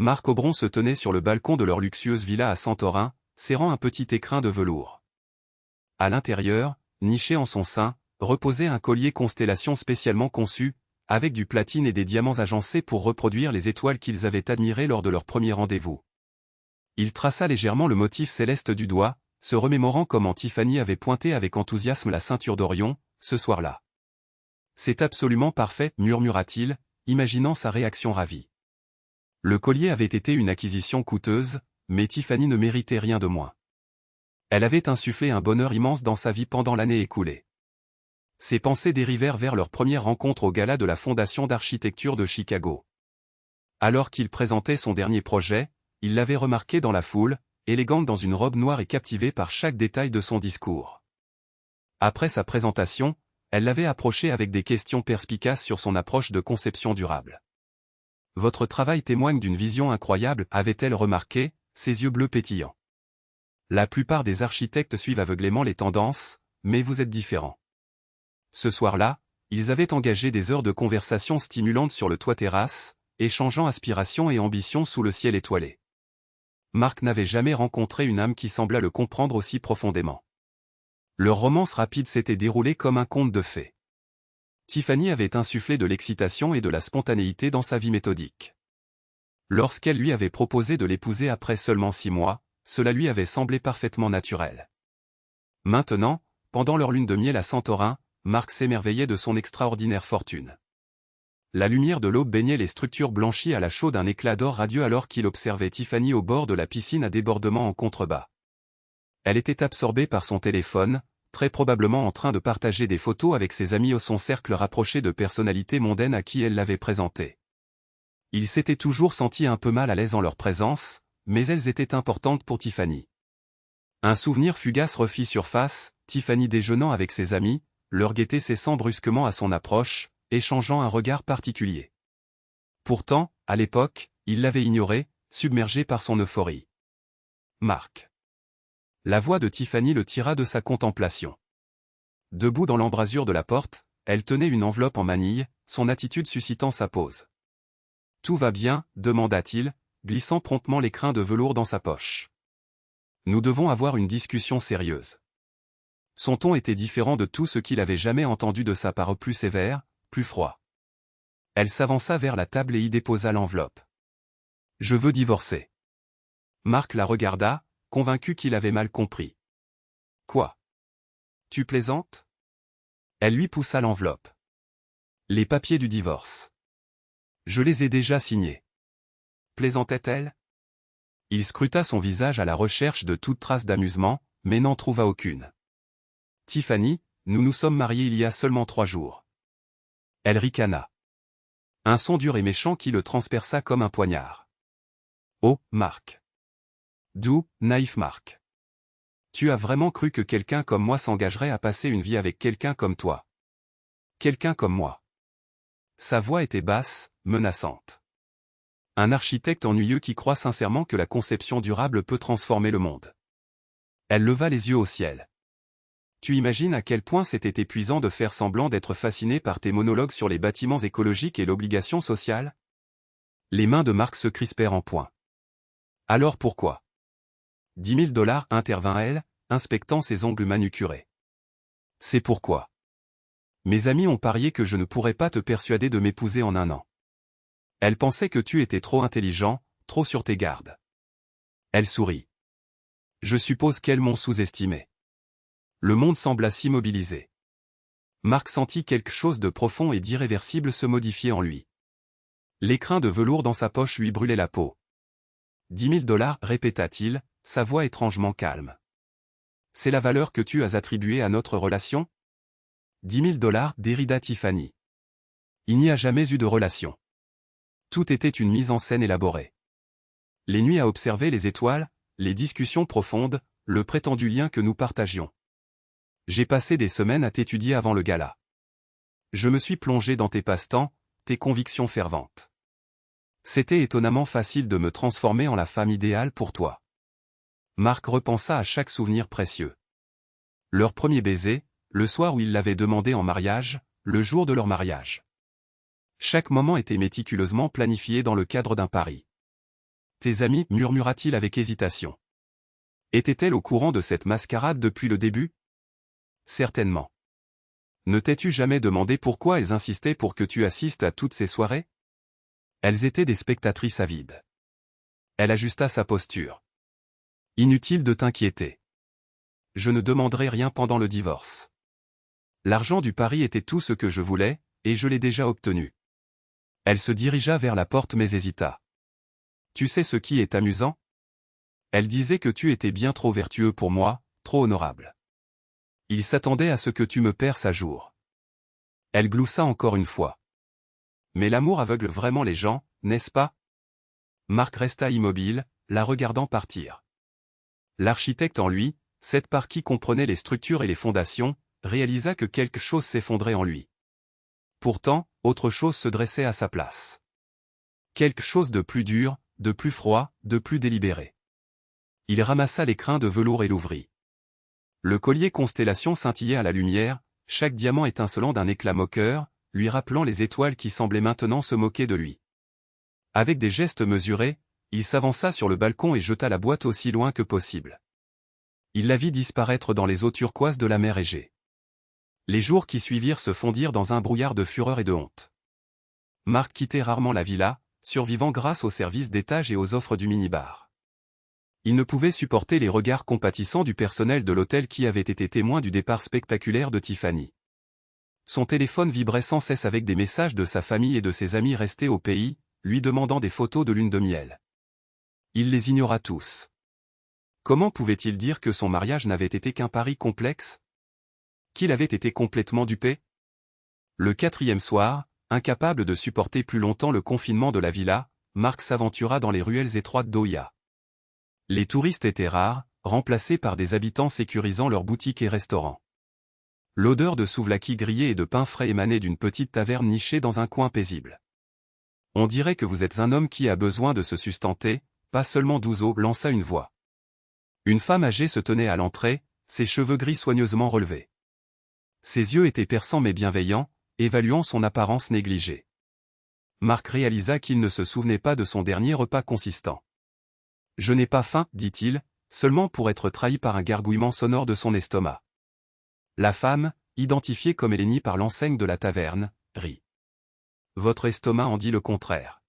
Marc Aubron se tenait sur le balcon de leur luxueuse villa à Santorin, serrant un petit écrin de velours. À l'intérieur, niché en son sein, reposait un collier constellation spécialement conçu, avec du platine et des diamants agencés pour reproduire les étoiles qu'ils avaient admirées lors de leur premier rendez-vous. Il traça légèrement le motif céleste du doigt, se remémorant comment Tiffany avait pointé avec enthousiasme la ceinture d'Orion, ce soir-là. « C'est absolument parfait », murmura-t-il, imaginant sa réaction ravie. Le collier avait été une acquisition coûteuse, mais Tiffany ne méritait rien de moins. Elle avait insufflé un bonheur immense dans sa vie pendant l'année écoulée. Ses pensées dérivèrent vers leur première rencontre au gala de la Fondation d'architecture de Chicago. Alors qu'il présentait son dernier projet, il l'avait remarquée dans la foule, élégante dans une robe noire et captivée par chaque détail de son discours. Après sa présentation, elle l'avait approché avec des questions perspicaces sur son approche de conception durable. « Votre travail témoigne d'une vision incroyable », avait-elle remarqué, ses yeux bleus pétillants. « La plupart des architectes suivent aveuglément les tendances, mais vous êtes différent. » Ce soir-là, ils avaient engagé des heures de conversation stimulantes sur le toit-terrasse, échangeant aspiration et ambition sous le ciel étoilé. Marc n'avait jamais rencontré une âme qui semblât le comprendre aussi profondément. Leur romance rapide s'était déroulée comme un conte de fées. Tiffany avait insufflé de l'excitation et de la spontanéité dans sa vie méthodique. Lorsqu'elle lui avait proposé de l'épouser après seulement 6 mois, cela lui avait semblé parfaitement naturel. Maintenant, pendant leur lune de miel à Santorin, Marc s'émerveillait de son extraordinaire fortune. La lumière de l'aube baignait les structures blanchies à la chaux d'un éclat d'or radieux alors qu'il observait Tiffany au bord de la piscine à débordement en contrebas. Elle était absorbée par son téléphone, très probablement en train de partager des photos avec ses amis au son cercle rapproché de personnalités mondaines à qui elle l'avait présenté. Il s'était toujours senti un peu mal à l'aise en leur présence, mais elles étaient importantes pour Tiffany. Un souvenir fugace refit surface, Tiffany déjeunant avec ses amis, leur gaieté cessant brusquement à son approche, échangeant un regard particulier. Pourtant, à l'époque, il l'avait ignoré, submergé par son euphorie. Marc. La voix de Tiffany le tira de sa contemplation. Debout dans l'embrasure de la porte, elle tenait une enveloppe en manille, son attitude suscitant sa pose. « Tout va bien ?» demanda-t-il, glissant promptement l'écrin de velours dans sa poche. « Nous devons avoir une discussion sérieuse. » Son ton était différent de tout ce qu'il avait jamais entendu de sa part, plus sévère, plus froid. Elle s'avança vers la table et y déposa l'enveloppe. « Je veux divorcer. » Marc la regarda, convaincu qu'il avait mal compris. « Quoi? Tu plaisantes ?» Elle lui poussa l'enveloppe. « Les papiers du divorce. Je les ai déjà signés. » Plaisantait-elle? Il scruta son visage à la recherche de toute trace d'amusement, mais n'en trouva aucune. « Tiffany, nous nous sommes mariés il y a seulement 3 jours. » Elle ricana. Un son dur et méchant qui le transperça comme un poignard. « Oh, Marc. Doux, naïf Marc. Tu as vraiment cru que quelqu'un comme moi s'engagerait à passer une vie avec quelqu'un comme toi? Quelqu'un comme moi. » Sa voix était basse, menaçante. Un architecte ennuyeux qui croit sincèrement que la conception durable peut transformer le monde. Elle leva les yeux au ciel. Tu imagines à quel point c'était épuisant de faire semblant d'être fasciné par tes monologues sur les bâtiments écologiques et l'obligation sociale? Les mains de Marc se crispèrent en poing. Alors pourquoi? 10 000 $, intervint-elle, inspectant ses ongles manucurés. C'est pourquoi. Mes amis ont parié que je ne pourrais pas te persuader de m'épouser en 1 an. Elle pensait que tu étais trop intelligent, trop sur tes gardes. Elle sourit. Je suppose qu'elles m'ont sous-estimé. Le monde sembla s'immobiliser. Marc sentit quelque chose de profond et d'irréversible se modifier en lui. L'écrin de velours dans sa poche lui brûlait la peau. 10 000 $, répéta-t-il, sa voix étrangement calme. C'est la valeur que tu as attribuée à notre relation? 10 000 $, dérida Tiffany. Il n'y a jamais eu de relation. Tout était une mise en scène élaborée. Les nuits à observer les étoiles, les discussions profondes, le prétendu lien que nous partagions. J'ai passé des semaines à t'étudier avant le gala. Je me suis plongé dans tes passe-temps, tes convictions ferventes. C'était étonnamment facile de me transformer en la femme idéale pour toi. Marc repensa à chaque souvenir précieux. Leur premier baiser, le soir où il l'avait demandé en mariage, le jour de leur mariage. Chaque moment était méticuleusement planifié dans le cadre d'un pari. Tes amis, murmura-t-il avec hésitation. Était-elle au courant de cette mascarade depuis le début? Certainement. Ne t'es-tu jamais demandé pourquoi elles insistaient pour que tu assistes à toutes ces soirées? Elles étaient des spectatrices avides. Elle ajusta sa posture. Inutile de t'inquiéter. Je ne demanderai rien pendant le divorce. L'argent du pari était tout ce que je voulais, et je l'ai déjà obtenu. Elle se dirigea vers la porte mais hésita. Tu sais ce qui est amusant? Elle disait que tu étais bien trop vertueux pour moi, trop honorable. Il s'attendait à ce que tu me perces à jour. Elle gloussa encore une fois. Mais l'amour aveugle vraiment les gens, n'est-ce pas? Marc resta immobile, la regardant partir. L'architecte en lui, cette part qui comprenait les structures et les fondations, réalisa que quelque chose s'effondrait en lui. Pourtant, autre chose se dressait à sa place. Quelque chose de plus dur, de plus froid, de plus délibéré. Il ramassa l'écrin de velours et l'ouvrit. Le collier constellation scintillait à la lumière, chaque diamant étincelant d'un éclat moqueur, lui rappelant les étoiles qui semblaient maintenant se moquer de lui. Avec des gestes mesurés, il s'avança sur le balcon et jeta la boîte aussi loin que possible. Il la vit disparaître dans les eaux turquoises de la mer Égée. Les jours qui suivirent se fondirent dans un brouillard de fureur et de honte. Marc quittait rarement la villa, survivant grâce aux services d'étage et aux offres du minibar. Il ne pouvait supporter les regards compatissants du personnel de l'hôtel qui avait été témoin du départ spectaculaire de Tiffany. Son téléphone vibrait sans cesse avec des messages de sa famille et de ses amis restés au pays, lui demandant des photos de lune de miel. Il les ignora tous. Comment pouvait-il dire que son mariage n'avait été qu'un pari complexe? Qu'il avait été complètement dupé? Le 4e soir, incapable de supporter plus longtemps le confinement de la villa, Marc s'aventura dans les ruelles étroites d'Oia. Les touristes étaient rares, remplacés par des habitants sécurisant leurs boutiques et restaurants. L'odeur de souvlaki grillé et de pain frais émanait d'une petite taverne nichée dans un coin paisible. On dirait que vous êtes un homme qui a besoin de se sustenter, pas seulement d'ouzo, lança une voix. Une femme âgée se tenait à l'entrée, ses cheveux gris soigneusement relevés. Ses yeux étaient perçants mais bienveillants, évaluant son apparence négligée. Marc réalisa qu'il ne se souvenait pas de son dernier repas consistant. « Je n'ai pas faim, dit-il, seulement pour être trahi par un gargouillement sonore de son estomac. » La femme, identifiée comme Eleni par l'enseigne de la taverne, rit. « Votre estomac en dit le contraire.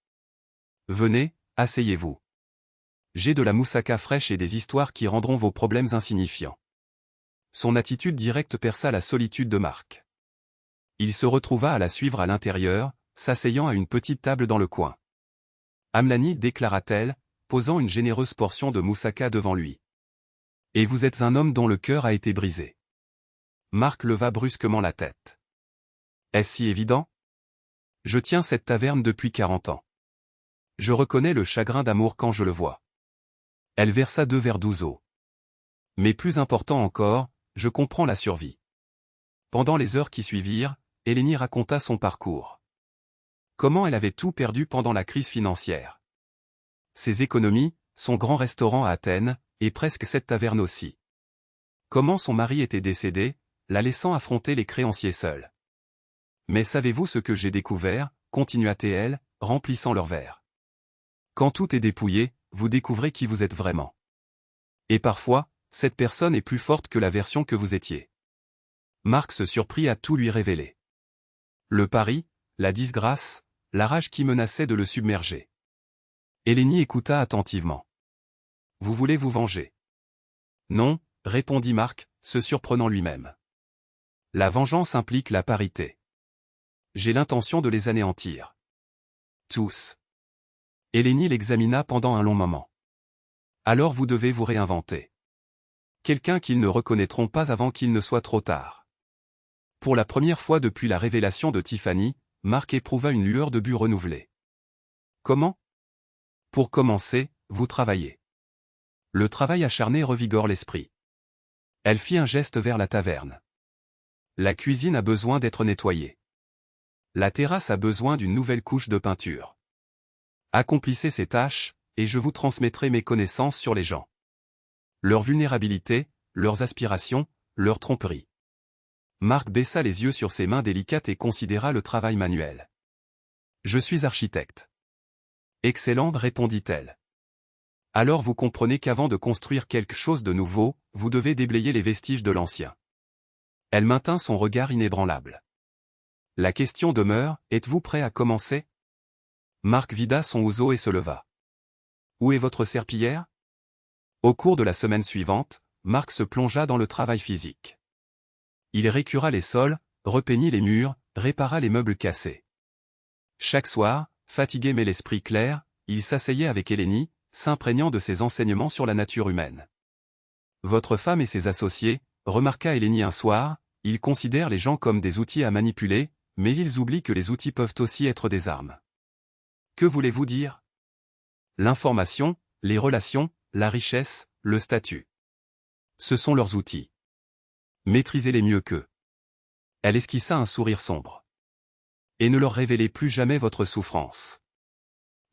Venez, asseyez-vous. J'ai de la moussaka fraîche et des histoires qui rendront vos problèmes insignifiants. » Son attitude directe perça la solitude de Marc. Il se retrouva à la suivre à l'intérieur, s'asseyant à une petite table dans le coin. « Amlani, déclara-t-elle, posant une généreuse portion de moussaka devant lui. « Et vous êtes un homme dont le cœur a été brisé. » Marc leva brusquement la tête. « Est-ce si évident? Je tiens cette taverne depuis 40 ans. Je reconnais le chagrin d'amour quand je le vois. » Elle versa 2 verres d'ouzo. « Mais plus important encore, je comprends la survie. » Pendant les heures qui suivirent, Eleni raconta son parcours. Comment elle avait tout perdu pendant la crise financière. Ses économies, son grand restaurant à Athènes, et presque cette taverne aussi. Comment son mari était décédé, la laissant affronter les créanciers seuls. Mais savez-vous ce que j'ai découvert, continua-t-elle, remplissant leur verre. Quand tout est dépouillé, vous découvrez qui vous êtes vraiment. Et parfois, cette personne est plus forte que la version que vous étiez. Marc se surprit à tout lui révéler. Le pari, la disgrâce, la rage qui menaçait de le submerger. Eleni écouta attentivement. « Vous voulez vous venger? » « Non, » répondit Marc, se surprenant lui-même. « La vengeance implique la parité. J'ai l'intention de les anéantir. Tous. » Eleni l'examina pendant un long moment. « Alors vous devez vous réinventer. Quelqu'un qu'ils ne reconnaîtront pas avant qu'il ne soit trop tard. » Pour la première fois depuis la révélation de Tiffany, Marc éprouva une lueur de but renouvelée. « Comment? » Pour commencer, vous travaillez. Le travail acharné revigore l'esprit. Elle fit un geste vers la taverne. La cuisine a besoin d'être nettoyée. La terrasse a besoin d'une nouvelle couche de peinture. Accomplissez ces tâches, et je vous transmettrai mes connaissances sur les gens. Leur vulnérabilité, leurs aspirations, leurs tromperies. Marc baissa les yeux sur ses mains délicates et considéra le travail manuel. Je suis architecte. Excellent, répondit-elle. Alors vous comprenez qu'avant de construire quelque chose de nouveau, vous devez déblayer les vestiges de l'ancien. Elle maintint son regard inébranlable. La question demeure, êtes-vous prêt à commencer? Marc vida son ouzo et se leva. Où est votre serpillière? Au cours de la semaine suivante, Marc se plongea dans le travail physique. Il récura les sols, repeignit les murs, répara les meubles cassés. Chaque soir, fatigué mais l'esprit clair, il s'asseyait avec Hélénie, s'imprégnant de ses enseignements sur la nature humaine. Votre femme et ses associés, remarqua Hélénie un soir, ils considèrent les gens comme des outils à manipuler, mais ils oublient que les outils peuvent aussi être des armes. Que voulez-vous dire? L'information, les relations, la richesse, le statut. Ce sont leurs outils. Maîtrisez-les mieux qu'eux. Elle esquissa un sourire sombre. Et ne leur révélez plus jamais votre souffrance.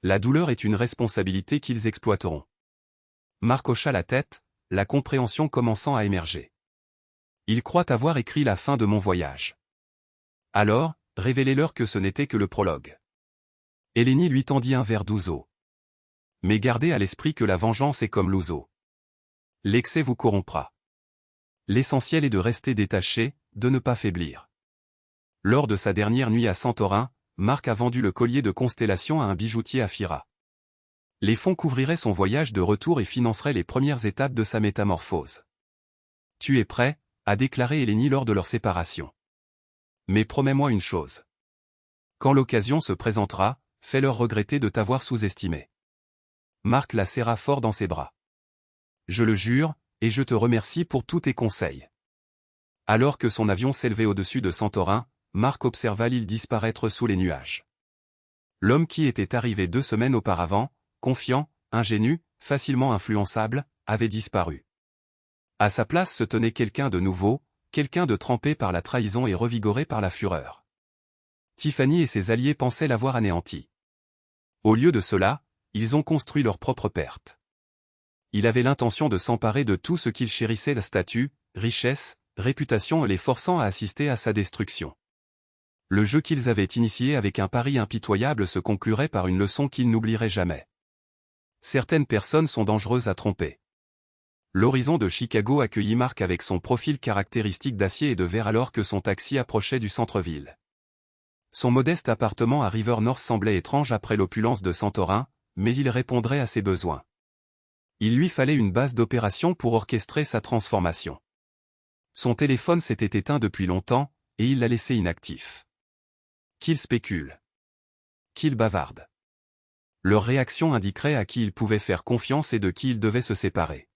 La douleur est une responsabilité qu'ils exploiteront. Marc hocha la tête, la compréhension commençant à émerger. Il croit avoir écrit la fin de mon voyage. Alors, révélez-leur que ce n'était que le prologue. Hélénie lui tendit un verre d'ouzo. Mais gardez à l'esprit que la vengeance est comme l'ouzo. L'excès vous corrompra. L'essentiel est de rester détaché, de ne pas faiblir. Lors de sa dernière nuit à Santorin, Marc a vendu le collier de constellation à un bijoutier à Fira. Les fonds couvriraient son voyage de retour et financeraient les premières étapes de sa métamorphose. Tu es prêt, a déclaré Hélénie lors de leur séparation. Mais promets-moi une chose. Quand l'occasion se présentera, fais-leur regretter de t'avoir sous-estimé. Marc la serra fort dans ses bras. Je le jure, et je te remercie pour tous tes conseils. Alors que son avion s'élevait au-dessus de Santorin, Marc observa l'île disparaître sous les nuages. L'homme qui était arrivé 2 semaines auparavant, confiant, ingénu, facilement influençable, avait disparu. À sa place se tenait quelqu'un de nouveau, quelqu'un de trempé par la trahison et revigoré par la fureur. Tiffany et ses alliés pensaient l'avoir anéanti. Au lieu de cela, ils ont construit leur propre perte. Il avait l'intention de s'emparer de tout ce qu'il chérissait, la statut, richesse, réputation, les forçant à assister à sa destruction. Le jeu qu'ils avaient initié avec un pari impitoyable se conclurait par une leçon qu'ils n'oublieraient jamais. Certaines personnes sont dangereuses à tromper. L'horizon de Chicago accueillit Marc avec son profil caractéristique d'acier et de verre alors que son taxi approchait du centre-ville. Son modeste appartement à River North semblait étrange après l'opulence de Santorin, mais il répondrait à ses besoins. Il lui fallait une base d'opération pour orchestrer sa transformation. Son téléphone s'était éteint depuis longtemps, et il l'a laissé inactif. Qu'il spécule. Qu'il bavarde. Leur réaction indiquerait à qui il pouvait faire confiance et de qui il devait se séparer.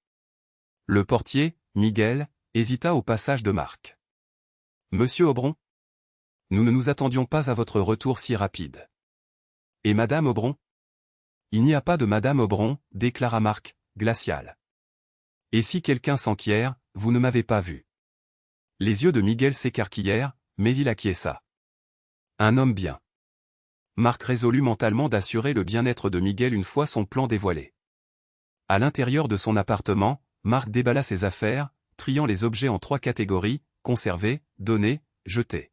Le portier, Miguel, hésita au passage de Marc. « Monsieur Aubron ? Nous ne nous attendions pas à votre retour si rapide. »« Et Madame Aubron ?»« Il n'y a pas de Madame Aubron, » déclara Marc, glacial. « Et si quelqu'un s'enquiert, vous ne m'avez pas vu. » Les yeux de Miguel s'écarquillèrent, mais il acquiesça. Un homme bien. Marc résolut mentalement d'assurer le bien-être de Miguel une fois son plan dévoilé. À l'intérieur de son appartement, Marc déballa ses affaires, triant les objets en 3 catégories, conservés, donnés, jetés.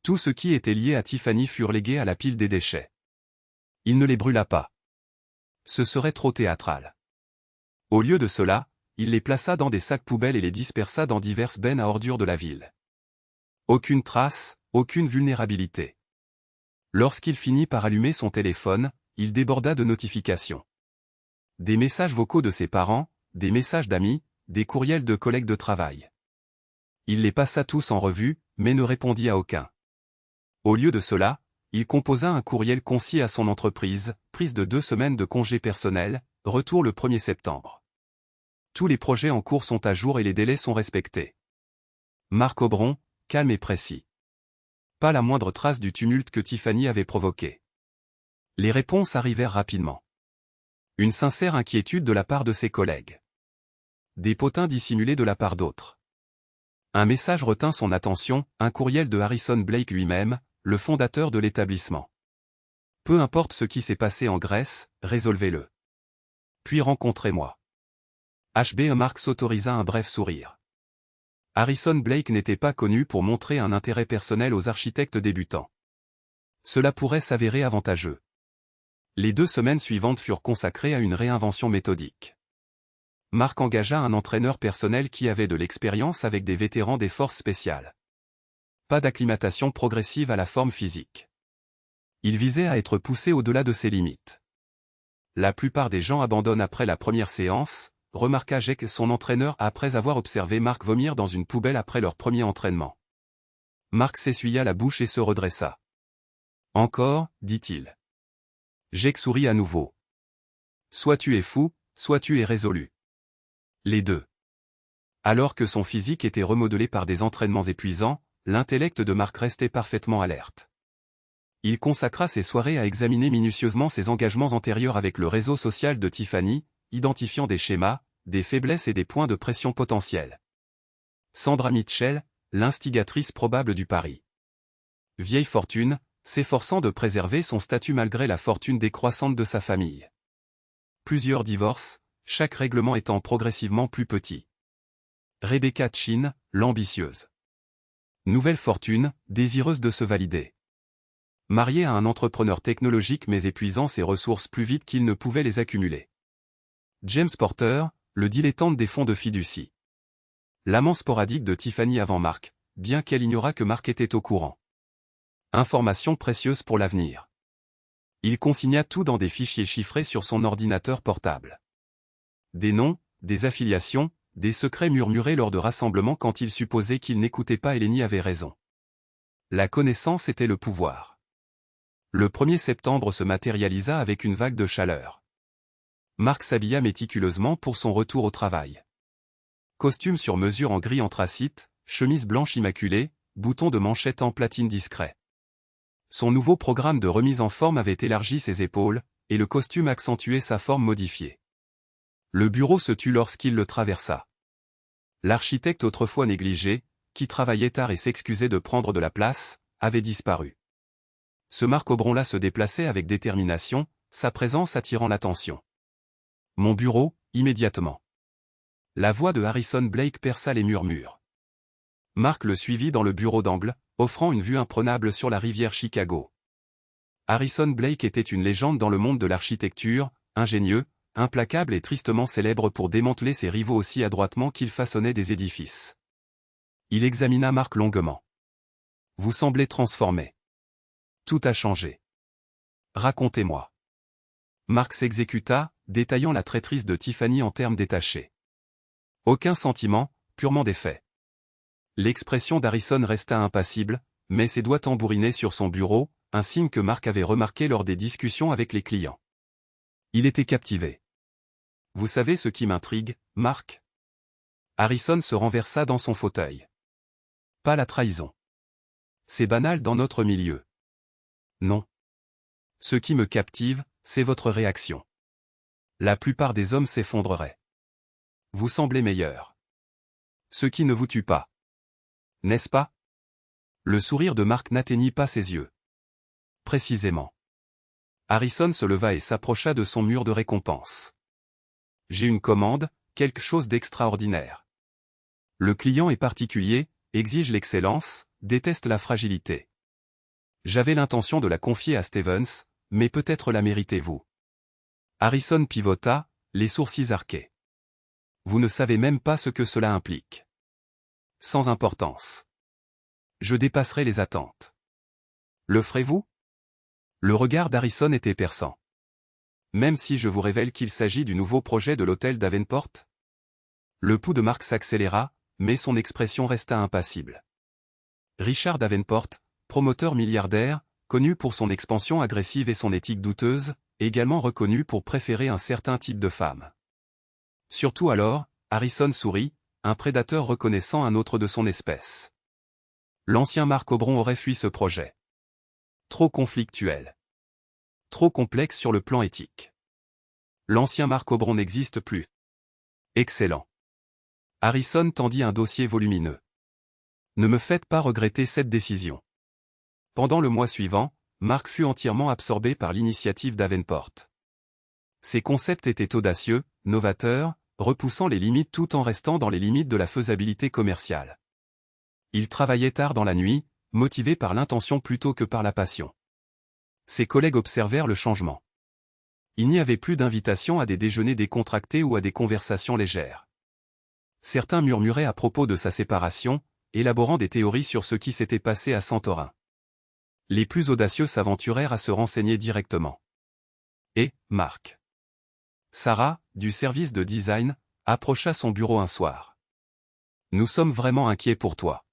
Tout ce qui était lié à Tiffany furent légués à la pile des déchets. Il ne les brûla pas. Ce serait trop théâtral. Au lieu de cela, il les plaça dans des sacs poubelles et les dispersa dans diverses bennes à ordures de la ville. Aucune trace, aucune vulnérabilité. Lorsqu'il finit par allumer son téléphone, il déborda de notifications. Des messages vocaux de ses parents, des messages d'amis, des courriels de collègues de travail. Il les passa tous en revue, mais ne répondit à aucun. Au lieu de cela, il composa un courriel concis à son entreprise, prise de 2 semaines de congé personnel, retour le 1er septembre. Tous les projets en cours sont à jour et les délais sont respectés. Marc Aubron, calme et précis. Pas la moindre trace du tumulte que Tiffany avait provoqué. Les réponses arrivèrent rapidement. Une sincère inquiétude de la part de ses collègues. Des potins dissimulés de la part d'autres. Un message retint son attention, un courriel de Harrison Blake lui-même, le fondateur de l'établissement. Peu importe ce qui s'est passé en Grèce, résolvez-le. Puis rencontrez-moi. HB Mark s'autorisa un bref sourire. Harrison Blake n'était pas connu pour montrer un intérêt personnel aux architectes débutants. Cela pourrait s'avérer avantageux. Les 2 semaines suivantes furent consacrées à une réinvention méthodique. Mark engagea un entraîneur personnel qui avait de l'expérience avec des vétérans des forces spéciales. Pas d'acclimatation progressive à la forme physique. Il visait à être poussé au-delà de ses limites. La plupart des gens abandonnent après la première séance, remarqua Jake son entraîneur après avoir observé Mark vomir dans une poubelle après leur premier entraînement. Mark s'essuya la bouche et se redressa. Encore, dit-il. Jake sourit à nouveau. Soit tu es fou, soit tu es résolu. Les deux. Alors que son physique était remodelé par des entraînements épuisants, l'intellect de Mark restait parfaitement alerte. Il consacra ses soirées à examiner minutieusement ses engagements antérieurs avec le réseau social de Tiffany, identifiant des schémas, des faiblesses et des points de pression potentiels. Sandra Mitchell, l'instigatrice probable du pari. Vieille fortune, s'efforçant de préserver son statut malgré la fortune décroissante de sa famille. Plusieurs divorces, chaque règlement étant progressivement plus petit. Rebecca Chin, l'ambitieuse. Nouvelle fortune, désireuse de se valider. Mariée à un entrepreneur technologique mais épuisant ses ressources plus vite qu'il ne pouvait les accumuler. James Porter, le dilettante des fonds de fiducie. L'amant sporadique de Tiffany avant Mark, bien qu'elle ignorât que Mark était au courant. Information précieuse pour l'avenir. Il consigna tout dans des fichiers chiffrés sur son ordinateur portable. Des noms, des affiliations, des secrets murmurés lors de rassemblements quand il supposait qu'il n'écoutait pas et Lenny avait raison. La connaissance était le pouvoir. Le 1er septembre se matérialisa avec une vague de chaleur. Mark s'habilla méticuleusement pour son retour au travail. Costume sur mesure en gris anthracite, chemise blanche immaculée, bouton de manchette en platine discret. Son nouveau programme de remise en forme avait élargi ses épaules, et le costume accentuait sa forme modifiée. Le bureau se tut lorsqu'il le traversa. L'architecte autrefois négligé, qui travaillait tard et s'excusait de prendre de la place, avait disparu. Ce Mark Obron-là se déplaçait avec détermination, sa présence attirant l'attention. Mon bureau, immédiatement. La voix de Harrison Blake perça les murmures. Mark le suivit dans le bureau d'angle, offrant une vue imprenable sur la rivière Chicago. Harrison Blake était une légende dans le monde de l'architecture, ingénieux, implacable et tristement célèbre pour démanteler ses rivaux aussi adroitement qu'il façonnait des édifices. Il examina Mark longuement. Vous semblez transformé. Tout a changé. Racontez-moi. Mark s'exécuta, détaillant la traîtrise de Tiffany en termes détachés. Aucun sentiment, purement des faits. L'expression d'Harrison resta impassible, mais ses doigts tambourinaient sur son bureau, un signe que Mark avait remarqué lors des discussions avec les clients. Il était captivé. Vous savez ce qui m'intrigue, Mark? Harrison se renversa dans son fauteuil. Pas la trahison. C'est banal dans notre milieu. Non. Ce qui me captive, c'est votre réaction. La plupart des hommes s'effondreraient. Vous semblez meilleur. Ce qui ne vous tue pas. N'est-ce pas? Le sourire de Mark n'atteignit pas ses yeux. Précisément. Harrison se leva et s'approcha de son mur de récompense. J'ai une commande, quelque chose d'extraordinaire. Le client est particulier, exige l'excellence, déteste la fragilité. J'avais l'intention de la confier à Stevens, mais peut-être la méritez-vous. Harrison pivota, les sourcils arqués. Vous ne savez même pas ce que cela implique. Sans importance. Je dépasserai les attentes. Le ferez-vous? Le regard d'Harrison était perçant. Même si je vous révèle qu'il s'agit du nouveau projet de l'hôtel Davenport? Le pouls de Mark s'accéléra, mais son expression resta impassible. Richard Davenport, promoteur milliardaire, connu pour son expansion agressive et son éthique douteuse, également reconnu pour préférer un certain type de femme. Surtout alors, Harrison sourit, un prédateur reconnaissant un autre de son espèce. L'ancien Mark Obron aurait fui ce projet. Trop conflictuel. Trop complexe sur le plan éthique. L'ancien Mark Obron n'existe plus. Excellent. Harrison tendit un dossier volumineux. Ne me faites pas regretter cette décision. Pendant le mois suivant, Mark fut entièrement absorbé par l'initiative Davenport. Ses concepts étaient audacieux, novateurs, repoussant les limites tout en restant dans les limites de la faisabilité commerciale. Il travaillait tard dans la nuit, motivé par l'intention plutôt que par la passion. Ses collègues observèrent le changement. Il n'y avait plus d'invitation à des déjeuners décontractés ou à des conversations légères. Certains murmuraient à propos de sa séparation, élaborant des théories sur ce qui s'était passé à Santorin. Les plus audacieux s'aventurèrent à se renseigner directement. Et, Marc. Sarah, du service de design, approcha son bureau un soir. Nous sommes vraiment inquiets pour toi.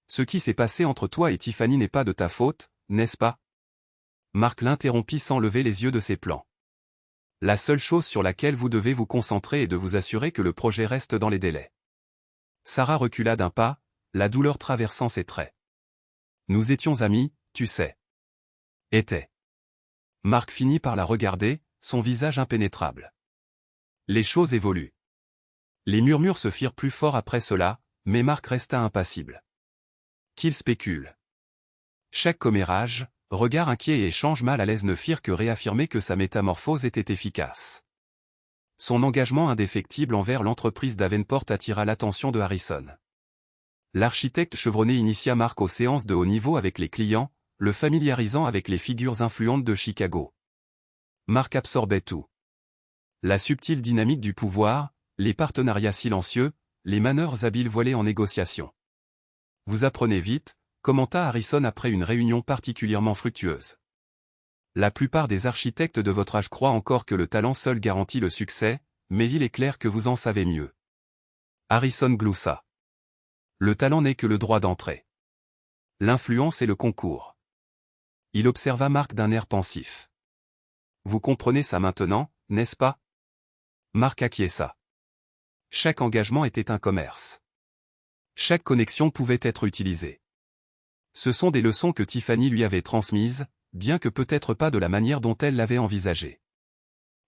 Ce qui s'est passé entre toi et Tiffany n'est pas de ta faute, n'est-ce pas? Marc l'interrompit sans lever les yeux de ses plans. La seule chose sur laquelle vous devez vous concentrer est de vous assurer que le projet reste dans les délais. Sarah recula d'un pas, la douleur traversant ses traits. Nous étions amis, tu sais. Était. Marc finit par la regarder, son visage impénétrable. Les choses évoluent. Les murmures se firent plus forts après cela, mais Marc resta impassible. Qu'il spécule. Chaque commérage, regard inquiet et échange mal à l'aise ne firent que réaffirmer que sa métamorphose était efficace. Son engagement indéfectible envers l'entreprise Davenport attira l'attention de Harrison. L'architecte chevronné initia Marc aux séances de haut niveau avec les clients, le familiarisant avec les figures influentes de Chicago. Marc absorbait tout. La subtile dynamique du pouvoir, les partenariats silencieux, les manœuvres habiles voilées en négociation. Vous apprenez vite, commenta Harrison après une réunion particulièrement fructueuse. La plupart des architectes de votre âge croient encore que le talent seul garantit le succès, mais il est clair que vous en savez mieux. Harrison gloussa. Le talent n'est que le droit d'entrée. L'influence est le concours. Il observa Marc d'un air pensif. Vous comprenez ça maintenant, n'est-ce pas? Marc acquiesça. Chaque engagement était un commerce. Chaque connexion pouvait être utilisée. Ce sont des leçons que Tiffany lui avait transmises, bien que peut-être pas de la manière dont elle l'avait envisagé.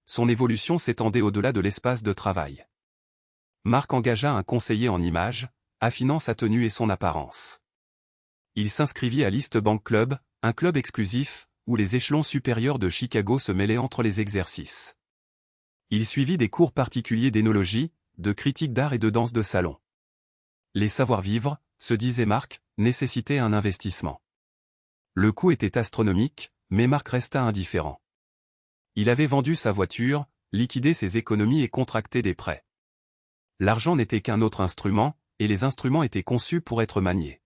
Son évolution s'étendait au-delà de l'espace de travail. Marc engagea un conseiller en images, affinant sa tenue et son apparence. Il s'inscrivit à l'East Bank Club, un club exclusif, où les échelons supérieurs de Chicago se mêlaient entre les exercices. Il suivit des cours particuliers d'énologie, de critique d'art et de danse de salon. Les savoir-vivre, se disait Marc, nécessitaient un investissement. Le coût était astronomique, mais Marc resta indifférent. Il avait vendu sa voiture, liquidé ses économies et contracté des prêts. L'argent n'était qu'un autre instrument, et les instruments étaient conçus pour être maniés.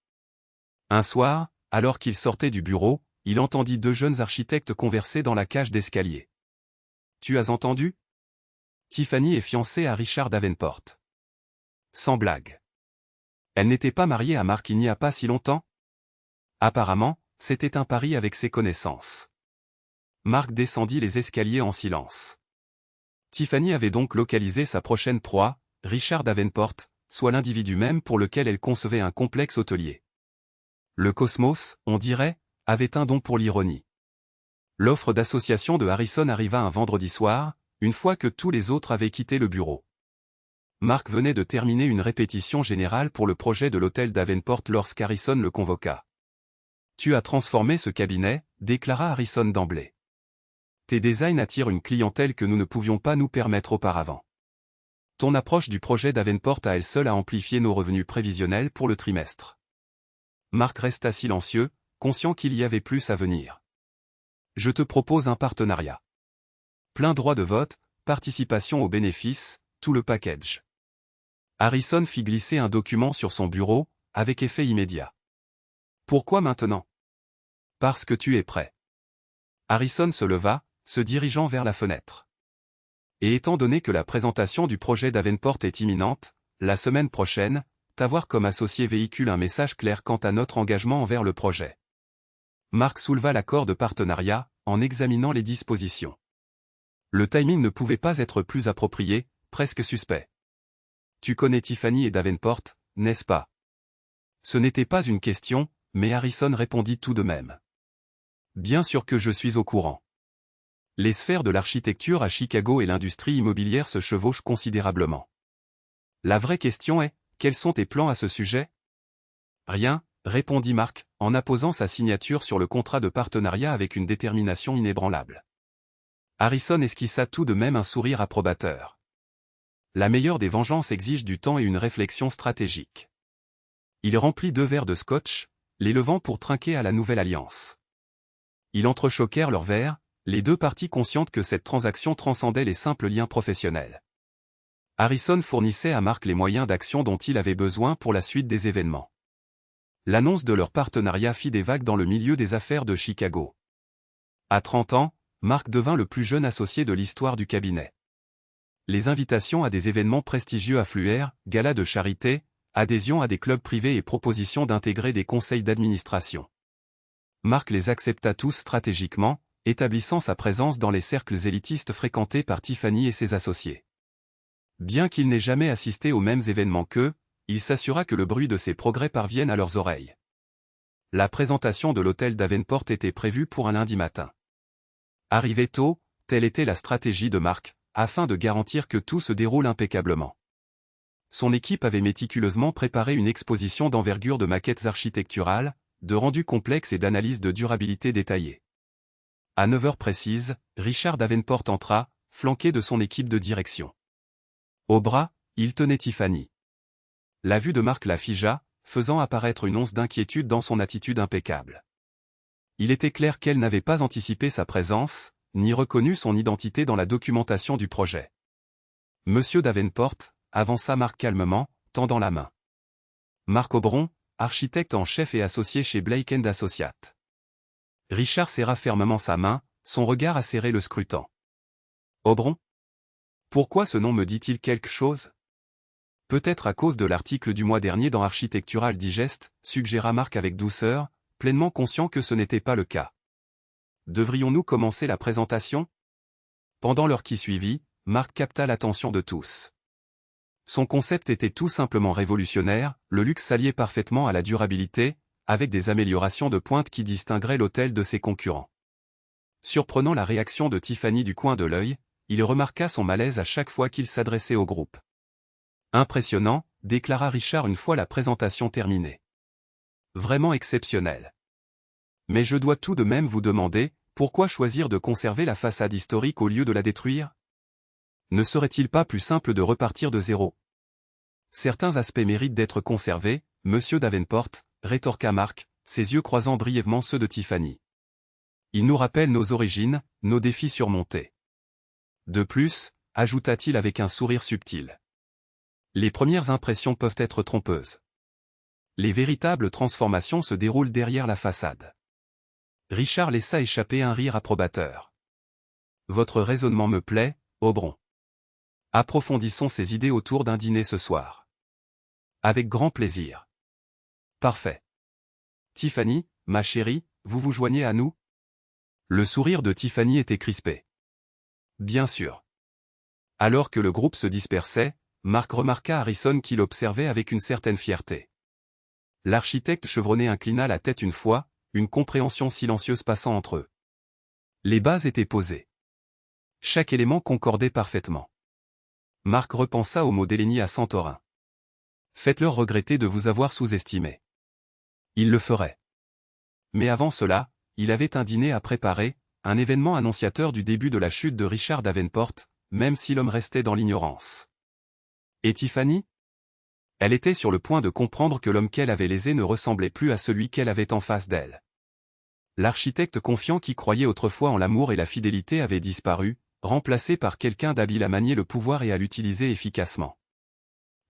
Un soir, alors qu'il sortait du bureau, il entendit deux jeunes architectes converser dans la cage d'escalier. « Tu as entendu? Tiffany est fiancée à Richard Davenport. » Sans blague. Elle n'était pas mariée à Marc il n'y a pas si longtemps? Apparemment, c'était un pari avec ses connaissances. Marc descendit les escaliers en silence. Tiffany avait donc localisé sa prochaine proie, Richard Davenport, soit l'individu même pour lequel elle concevait un complexe hôtelier. Le cosmos, on dirait, avait un don pour l'ironie. L'offre d'association de Harrison arriva un vendredi soir, une fois que tous les autres avaient quitté le bureau. Marc venait de terminer une répétition générale pour le projet de l'hôtel Davenport lorsqu'Harrison le convoqua. « Tu as transformé ce cabinet », déclara Harrison d'emblée. « Tes designs attirent une clientèle que nous ne pouvions pas nous permettre auparavant. Ton approche du projet Davenport à elle seule a amplifié nos revenus prévisionnels pour le trimestre. » Marc resta silencieux, conscient qu'il y avait plus à venir. « Je te propose un partenariat. Plein droit de vote, participation aux bénéfices, tout le package. » Harrison fit glisser un document sur son bureau, avec effet immédiat. « Pourquoi maintenant? » « Parce que tu es prêt. » Harrison se leva, se dirigeant vers la fenêtre. « Et étant donné que la présentation du projet Davenport est imminente, la semaine prochaine, t'avoir comme associé véhicule un message clair quant à notre engagement envers le projet. » Marc souleva l'accord de partenariat, en examinant les dispositions. Le timing ne pouvait pas être plus approprié, presque suspect. « Tu connais Tiffany et Davenport, n'est-ce pas? » Ce n'était pas une question, mais Harrison répondit tout de même. « Bien sûr que je suis au courant. » Les sphères de l'architecture à Chicago et l'industrie immobilière se chevauchent considérablement. La vraie question est, quels sont tes plans à ce sujet? Rien, répondit Marc, en apposant sa signature sur le contrat de partenariat avec une détermination inébranlable. Harrison esquissa tout de même un sourire approbateur. La meilleure des vengeances exige du temps et une réflexion stratégique. Il remplit 2 verres de scotch, les levant pour trinquer à la nouvelle alliance. Ils entrechoquèrent leurs verres, Les deux parties conscientes que cette transaction transcendait les simples liens professionnels. Harrison fournissait à Mark les moyens d'action dont il avait besoin pour la suite des événements. L'annonce de leur partenariat fit des vagues dans le milieu des affaires de Chicago. À 30 ans, Mark devint le plus jeune associé de l'histoire du cabinet. Les invitations à des événements prestigieux affluèrent, galas de charité, adhésion à des clubs privés et propositions d'intégrer des conseils d'administration. Mark les accepta tous stratégiquement, établissant sa présence dans les cercles élitistes fréquentés par Tiffany et ses associés. Bien qu'il n'ait jamais assisté aux mêmes événements qu'eux, il s'assura que le bruit de ses progrès parvienne à leurs oreilles. La présentation de l'hôtel Davenport était prévue pour un lundi matin. Arrivé tôt, telle était la stratégie de Mark, afin de garantir que tout se déroule impeccablement. Son équipe avait méticuleusement préparé une exposition d'envergure de maquettes architecturales, de rendus complexes et d'analyses de durabilité détaillées. À 9 heures précises, Richard Davenport entra, flanqué de son équipe de direction. Au bras, il tenait Tiffany. La vue de Mark la figea, faisant apparaître une once d'inquiétude dans son attitude impeccable. Il était clair qu'elle n'avait pas anticipé sa présence, ni reconnu son identité dans la documentation du projet. Monsieur Davenport, avança Mark calmement, tendant la main. Mark Aubron, architecte en chef et associé chez Blake & Associates. Richard serra fermement sa main, son regard acéré le scrutant. Aubron? Pourquoi ce nom me dit-il quelque chose? Peut-être à cause de l'article du mois dernier dans Architectural Digest, suggéra Mark avec douceur, pleinement conscient que ce n'était pas le cas. Devrions-nous commencer la présentation? Pendant l'heure qui suivit, Mark capta l'attention de tous. Son concept était tout simplement révolutionnaire, le luxe s'alliait parfaitement à la durabilité, avec des améliorations de pointe qui distingueraient l'hôtel de ses concurrents. Surprenant la réaction de Tiffany du coin de l'œil, il remarqua son malaise à chaque fois qu'il s'adressait au groupe. Impressionnant, déclara Richard une fois la présentation terminée. Vraiment exceptionnel. Mais je dois tout de même vous demander, pourquoi choisir de conserver la façade historique au lieu de la détruire? Ne serait-il pas plus simple de repartir de zéro? Certains aspects méritent d'être conservés, monsieur Davenport, rétorqua Mark, ses yeux croisant brièvement ceux de Tiffany. Ils nous rappellent nos origines, nos défis surmontés. De plus, ajouta-t-il avec un sourire subtil. Les premières impressions peuvent être trompeuses. Les véritables transformations se déroulent derrière la façade. Richard laissa échapper un rire approbateur. Votre raisonnement me plaît, Aubron. Approfondissons ces idées autour d'un dîner ce soir. Avec grand plaisir. Parfait. Tiffany, ma chérie, vous vous joignez à nous? Le sourire de Tiffany était crispé. Bien sûr. Alors que le groupe se dispersait, Mark remarqua Harrison qui l'observait avec une certaine fierté. L'architecte chevronné inclina la tête une fois, une compréhension silencieuse passant entre eux. Les bases étaient posées. Chaque élément concordait parfaitement. Mark repensa aux mots d'Eleni à Santorin. Faites-leur regretter de vous avoir sous-estimé. Il le ferait. Mais avant cela, il avait un dîner à préparer, un événement annonciateur du début de la chute de Richard Davenport, même si l'homme restait dans l'ignorance. Et Tiffany? Elle était sur le point de comprendre que l'homme qu'elle avait lésé ne ressemblait plus à celui qu'elle avait en face d'elle. L'architecte confiant qui croyait autrefois en l'amour et la fidélité avait disparu, remplacé par quelqu'un d'habile à manier le pouvoir et à l'utiliser efficacement.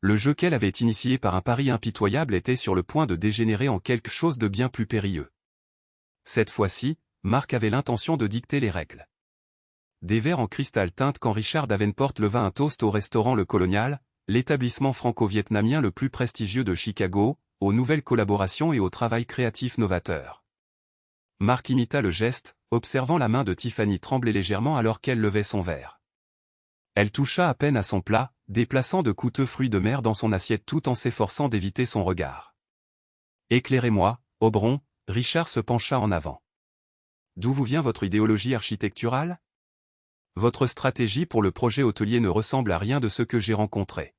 Le jeu qu'elle avait initié par un pari impitoyable était sur le point de dégénérer en quelque chose de bien plus périlleux. Cette fois-ci, Mark avait l'intention de dicter les règles. Des verres en cristal teintent quand Richard Davenport leva un toast au restaurant Le Colonial, l'établissement franco-vietnamien le plus prestigieux de Chicago, aux nouvelles collaborations et au travail créatif novateur. Mark imita le geste, observant la main de Tiffany trembler légèrement alors qu'elle levait son verre. Elle toucha à peine à son plat, déplaçant de coûteux fruits de mer dans son assiette tout en s'efforçant d'éviter son regard. « Éclairez-moi, Aubron », Richard se pencha en avant. « D'où vous vient votre idéologie architecturale ? Votre stratégie pour le projet hôtelier ne ressemble à rien de ce que j'ai rencontré. »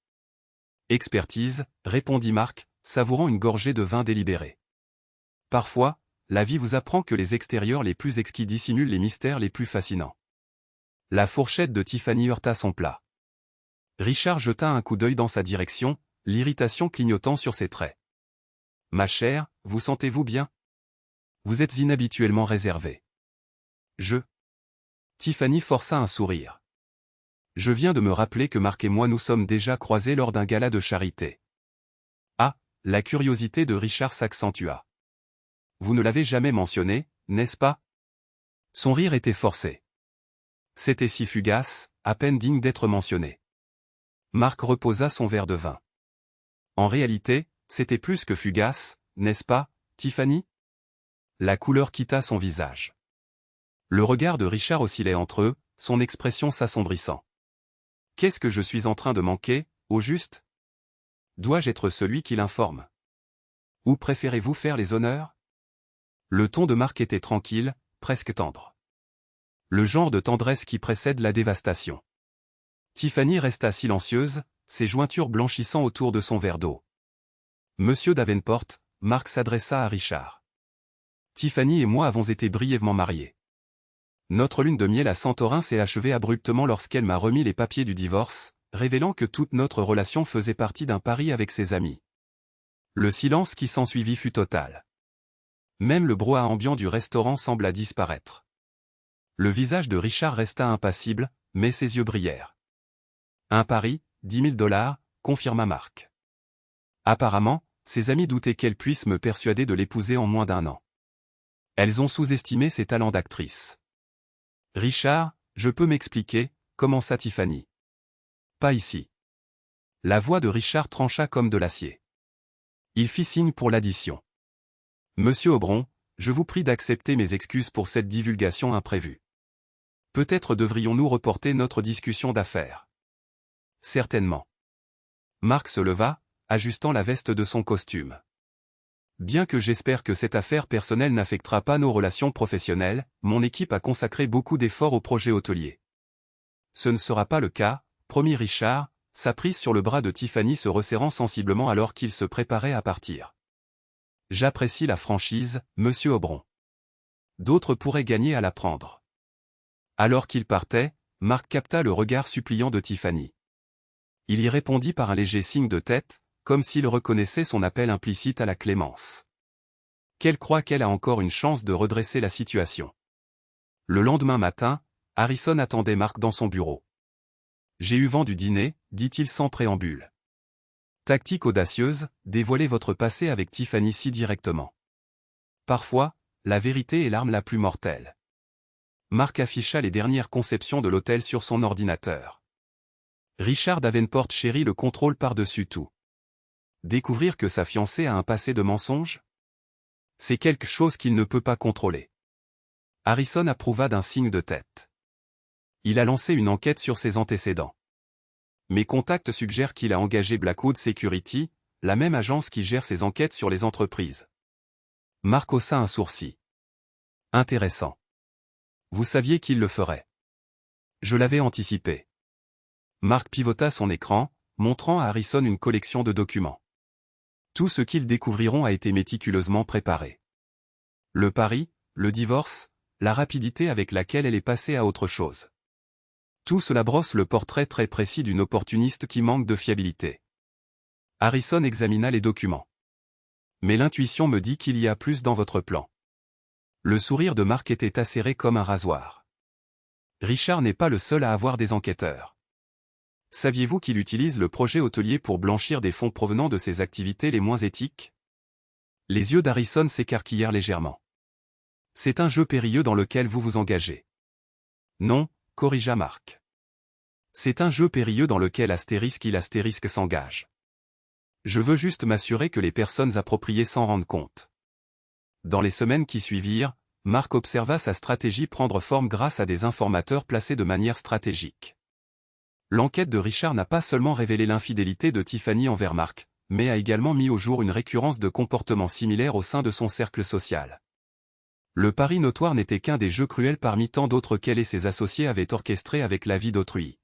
Expertise, répondit Mark, savourant une gorgée de vin délibéré. Parfois, la vie vous apprend que les extérieurs les plus exquis dissimulent les mystères les plus fascinants. La fourchette de Tiffany heurta son plat. Richard jeta un coup d'œil dans sa direction, l'irritation clignotant sur ses traits. « Ma chère, vous sentez-vous bien? Vous êtes inhabituellement réservée. » Tiffany força un sourire. Je viens de me rappeler que Marc et moi nous sommes déjà croisés lors d'un gala de charité. Ah, la curiosité de Richard s'accentua. Vous ne l'avez jamais mentionné, n'est-ce pas? Son rire était forcé. C'était si fugace, à peine digne d'être mentionné. Marc reposa son verre de vin. En réalité, c'était plus que fugace, n'est-ce pas, Tiffany? La couleur quitta son visage. Le regard de Richard oscillait entre eux, son expression s'assombrissant. Qu'est-ce que je suis en train de manquer, au juste? Dois-je être celui qui l'informe? Ou préférez-vous faire les honneurs? Le ton de Marc était tranquille, presque tendre. Le genre de tendresse qui précède la dévastation. Tiffany resta silencieuse, ses jointures blanchissant autour de son verre d'eau. Monsieur Davenport, Marc s'adressa à Richard. Tiffany et moi avons été brièvement mariés. Notre lune de miel à Santorin s'est achevée abruptement lorsqu'elle m'a remis les papiers du divorce, révélant que toute notre relation faisait partie d'un pari avec ses amis. Le silence qui s'ensuivit fut total. Même le brouhaha ambiant du restaurant sembla disparaître. Le visage de Richard resta impassible, mais ses yeux brillèrent. Un pari, $10 000, confirma Marc. Apparemment, ses amis doutaient qu'elle puisse me persuader de l'épouser en moins d'1 an. Elles ont sous-estimé ses talents d'actrice. Richard, je peux m'expliquer, commença Tiffany. Pas ici. La voix de Richard trancha comme de l'acier. Il fit signe pour l'addition. Monsieur Aubron, je vous prie d'accepter mes excuses pour cette divulgation imprévue. Peut-être devrions-nous reporter notre discussion d'affaires. Certainement. Marc se leva, ajustant la veste de son costume. Bien que j'espère que cette affaire personnelle n'affectera pas nos relations professionnelles, mon équipe a consacré beaucoup d'efforts au projet hôtelier. Ce ne sera pas le cas, promit Richard, sa prise sur le bras de Tiffany se resserrant sensiblement alors qu'il se préparait à partir. J'apprécie la franchise, monsieur Aubron. D'autres pourraient gagner à la prendre. Alors qu'il partait, Marc capta le regard suppliant de Tiffany. Il y répondit par un léger signe de tête, comme s'il reconnaissait son appel implicite à la clémence. Qu'elle croit qu'elle a encore une chance de redresser la situation. Le lendemain matin, Harrison attendait Marc dans son bureau. J'ai eu vent du dîner, dit-il sans préambule. Tactique audacieuse, dévoilez votre passé avec Tiffany si directement. Parfois, la vérité est l'arme la plus mortelle. Marc afficha les dernières conceptions de l'hôtel sur son ordinateur. Richard Davenport chérit le contrôle par-dessus tout. Découvrir que sa fiancée a un passé de mensonge? C'est quelque chose qu'il ne peut pas contrôler. Harrison approuva d'un signe de tête. Il a lancé une enquête sur ses antécédents. Mes contacts suggèrent qu'il a engagé Blackwood Security, la même agence qui gère ses enquêtes sur les entreprises. Marc haussa un sourcil. Intéressant. Vous saviez qu'il le ferait. Je l'avais anticipé. Marc pivota son écran, montrant à Harrison une collection de documents. Tout ce qu'ils découvriront a été méticuleusement préparé. Le pari, le divorce, la rapidité avec laquelle elle est passée à autre chose. Tout cela brosse le portrait très précis d'une opportuniste qui manque de fiabilité. Harrison examina les documents. Mais l'intuition me dit qu'il y a plus dans votre plan. Le sourire de Marc était acéré comme un rasoir. Richard n'est pas le seul à avoir des enquêteurs. Saviez-vous qu'il utilise le projet hôtelier pour blanchir des fonds provenant de ses activités les moins éthiques? Les yeux d'Harrison s'écarquillèrent légèrement. C'est un jeu périlleux dans lequel vous vous engagez. Non, corrigea Marc. C'est un jeu périlleux dans lequel l'astérisque s'engage. Je veux juste m'assurer que les personnes appropriées s'en rendent compte. Dans les semaines qui suivirent, Marc observa sa stratégie prendre forme grâce à des informateurs placés de manière stratégique. L'enquête de Richard n'a pas seulement révélé l'infidélité de Tiffany envers Marc, mais a également mis au jour une récurrence de comportements similaires au sein de son cercle social. Le pari notoire n'était qu'un des jeux cruels parmi tant d'autres qu'elle et ses associés avaient orchestrés avec la vie d'autrui.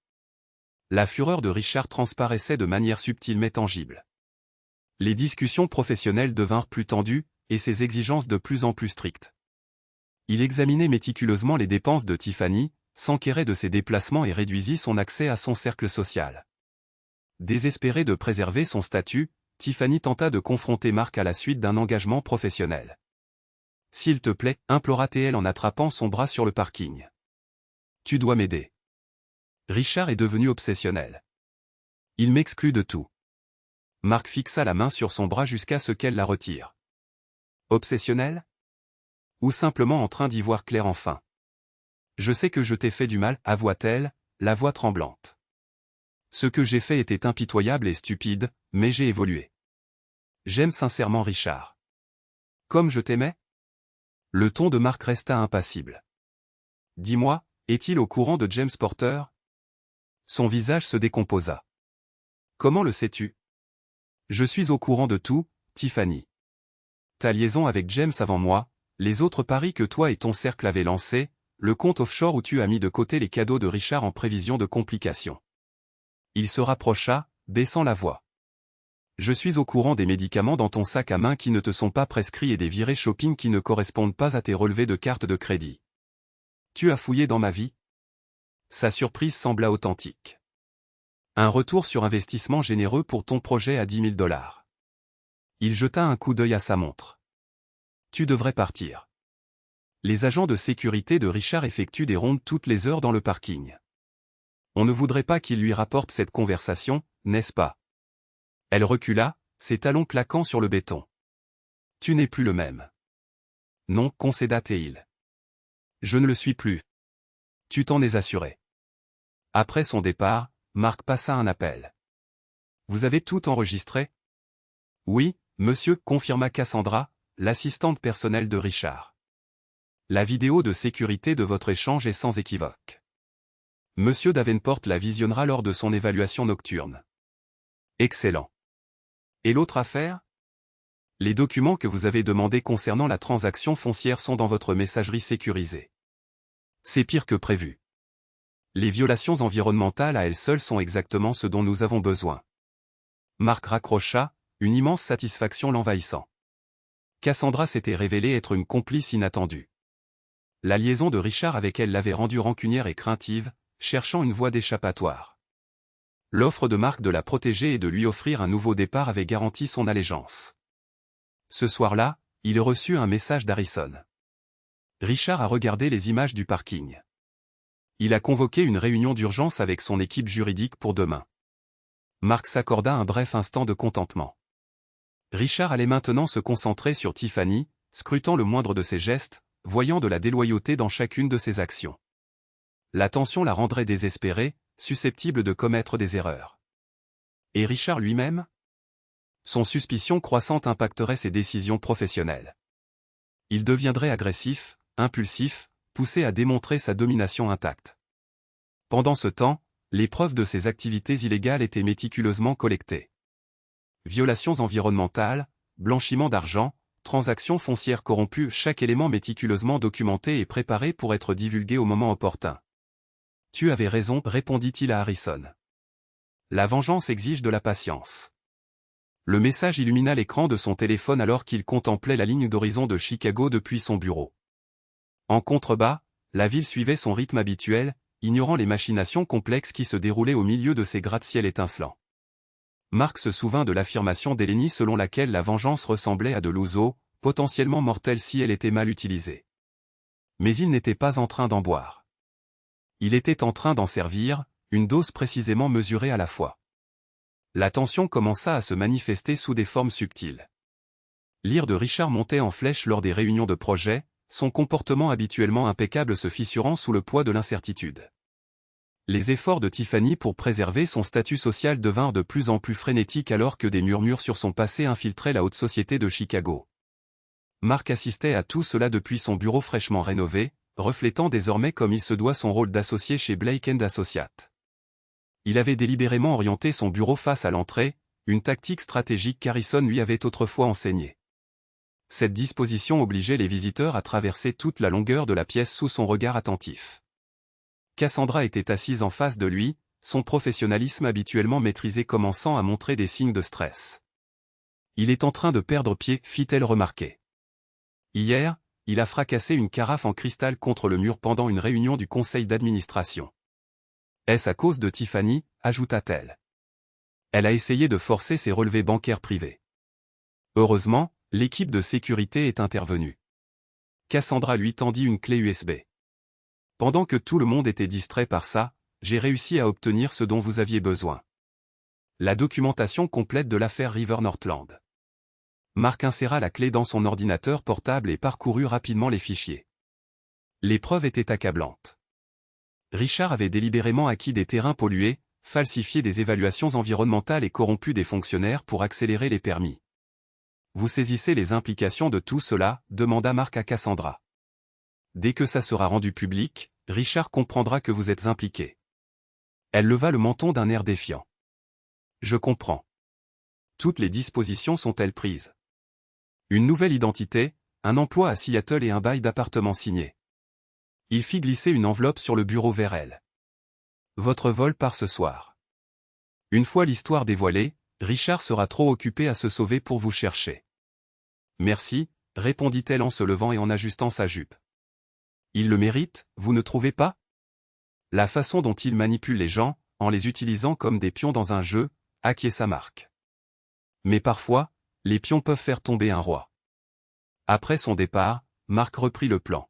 La fureur de Richard transparaissait de manière subtile mais tangible. Les discussions professionnelles devinrent plus tendues, et ses exigences de plus en plus strictes. Il examinait méticuleusement les dépenses de Tiffany, s'enquérait de ses déplacements et réduisit son accès à son cercle social. Désespérée de préserver son statut, Tiffany tenta de confronter Marc à la suite d'un engagement professionnel. « S'il te plaît » implora-t-elle en attrapant son bras sur le parking. Tu dois m'aider. Richard est devenu obsessionnel. Il m'exclut de tout. Marc fixa la main sur son bras jusqu'à ce qu'elle la retire. Obsessionnel? Ou simplement en train d'y voir clair enfin? Je sais que je t'ai fait du mal, avoua-t-elle, la voix tremblante. Ce que j'ai fait était impitoyable et stupide, mais j'ai évolué. J'aime sincèrement Richard. Comme je t'aimais? Le ton de Marc resta impassible. Dis-moi, est-il au courant de James Porter? Son visage se décomposa. Comment le sais-tu? Je suis au courant de tout, Tiffany. Ta liaison avec James avant moi, les autres paris que toi et ton cercle avaient lancés, le compte offshore où tu as mis de côté les cadeaux de Richard en prévision de complications. Il se rapprocha, baissant la voix. Je suis au courant des médicaments dans ton sac à main qui ne te sont pas prescrits et des virées shopping qui ne correspondent pas à tes relevés de carte de crédit. Tu as fouillé dans ma vie? Sa surprise sembla authentique. Un retour sur investissement généreux pour ton projet à 10 000 $. Il jeta un coup d'œil à sa montre. Tu devrais partir. Les agents de sécurité de Richard effectuent des rondes toutes les heures dans le parking. On ne voudrait pas qu'il lui rapporte cette conversation, n'est-ce pas? Elle recula, ses talons claquant sur le béton. Tu n'es plus le même. Non, concéda Théil. Je ne le suis plus. Tu t'en es assuré. Après son départ, Marc passa un appel. Vous avez tout enregistré? Oui, monsieur, confirma Cassandra, l'assistante personnelle de Richard. La vidéo de sécurité de votre échange est sans équivoque. Monsieur Davenport la visionnera lors de son évaluation nocturne. Excellent. Et l'autre affaire? Les documents que vous avez demandés concernant la transaction foncière sont dans votre messagerie sécurisée. C'est pire que prévu. Les violations environnementales à elles seules sont exactement ce dont nous avons besoin. Marc raccrocha, une immense satisfaction l'envahissant. Cassandra s'était révélée être une complice inattendue. La liaison de Richard avec elle l'avait rendue rancunière et craintive, cherchant une voie d'échappatoire. L'offre de Marc de la protéger et de lui offrir un nouveau départ avait garanti son allégeance. Ce soir-là, il reçut un message d'Harrison. Richard a regardé les images du parking. Il a convoqué une réunion d'urgence avec son équipe juridique pour demain. Marc s'accorda un bref instant de contentement. Richard allait maintenant se concentrer sur Tiffany, scrutant le moindre de ses gestes, voyant de la déloyauté dans chacune de ses actions. La tension la rendrait désespérée, susceptible de commettre des erreurs. Et Richard lui-même? Son suspicion croissante impacterait ses décisions professionnelles. Il deviendrait agressif, impulsif, poussé à démontrer sa domination intacte. Pendant ce temps, les preuves de ses activités illégales étaient méticuleusement collectées. Violations environnementales, blanchiment d'argent, transactions foncières corrompues, chaque élément méticuleusement documenté et préparé pour être divulgué au moment opportun. Tu avais raison, répondit-il à Harrison. La vengeance exige de la patience. Le message illumina l'écran de son téléphone alors qu'il contemplait la ligne d'horizon de Chicago depuis son bureau. En contrebas, la ville suivait son rythme habituel, ignorant les machinations complexes qui se déroulaient au milieu de ces gratte-ciel étincelants. Marc se souvint de l'affirmation d'Eleni selon laquelle la vengeance ressemblait à de l'ouzo, potentiellement mortelle si elle était mal utilisée. Mais il n'était pas en train d'en boire. Il était en train d'en servir, une dose précisément mesurée à la fois. La tension commença à se manifester sous des formes subtiles. L'ire de Richard montait en flèche lors des réunions de projet, son comportement habituellement impeccable se fissurant sous le poids de l'incertitude. Les efforts de Tiffany pour préserver son statut social devinrent de plus en plus frénétiques alors que des murmures sur son passé infiltraient la haute société de Chicago. Marc assistait à tout cela depuis son bureau fraîchement rénové, reflétant désormais comme il se doit son rôle d'associé chez Blake & Associates. Il avait délibérément orienté son bureau face à l'entrée, une tactique stratégique qu'Harrison lui avait autrefois enseignée. Cette disposition obligeait les visiteurs à traverser toute la longueur de la pièce sous son regard attentif. Cassandra était assise en face de lui, son professionnalisme habituellement maîtrisé commençant à montrer des signes de stress. « Il est en train de perdre pied », fit-elle remarquer. Hier, il a fracassé une carafe en cristal contre le mur pendant une réunion du conseil d'administration. Est-ce à cause de Tiffany, ajouta-t-elle. Elle a essayé de forcer ses relevés bancaires privés. Heureusement, l'équipe de sécurité est intervenue. Cassandra lui tendit une clé USB. Pendant que tout le monde était distrait par ça, j'ai réussi à obtenir ce dont vous aviez besoin. La documentation complète de l'affaire River Northland. Mark inséra la clé dans son ordinateur portable et parcourut rapidement les fichiers. Les preuves étaient accablantes. Richard avait délibérément acquis des terrains pollués, falsifié des évaluations environnementales et corrompu des fonctionnaires pour accélérer les permis. Vous saisissez les implications de tout cela, demanda Mark à Cassandra. Dès que ça sera rendu public, Richard comprendra que vous êtes impliqué. Elle leva le menton d'un air défiant. Je comprends. Toutes les dispositions sont-elles prises? Une nouvelle identité, un emploi à Seattle et un bail d'appartement signé. Il fit glisser une enveloppe sur le bureau vers elle. Votre vol part ce soir. Une fois l'histoire dévoilée, Richard sera trop occupé à se sauver pour vous chercher. Merci, répondit-elle en se levant et en ajustant sa jupe. Il le mérite, vous ne trouvez pas? La façon dont il manipule les gens, en les utilisant comme des pions dans un jeu, acquiesça Mark. Mais parfois, les pions peuvent faire tomber un roi. Après son départ, Mark reprit le plan.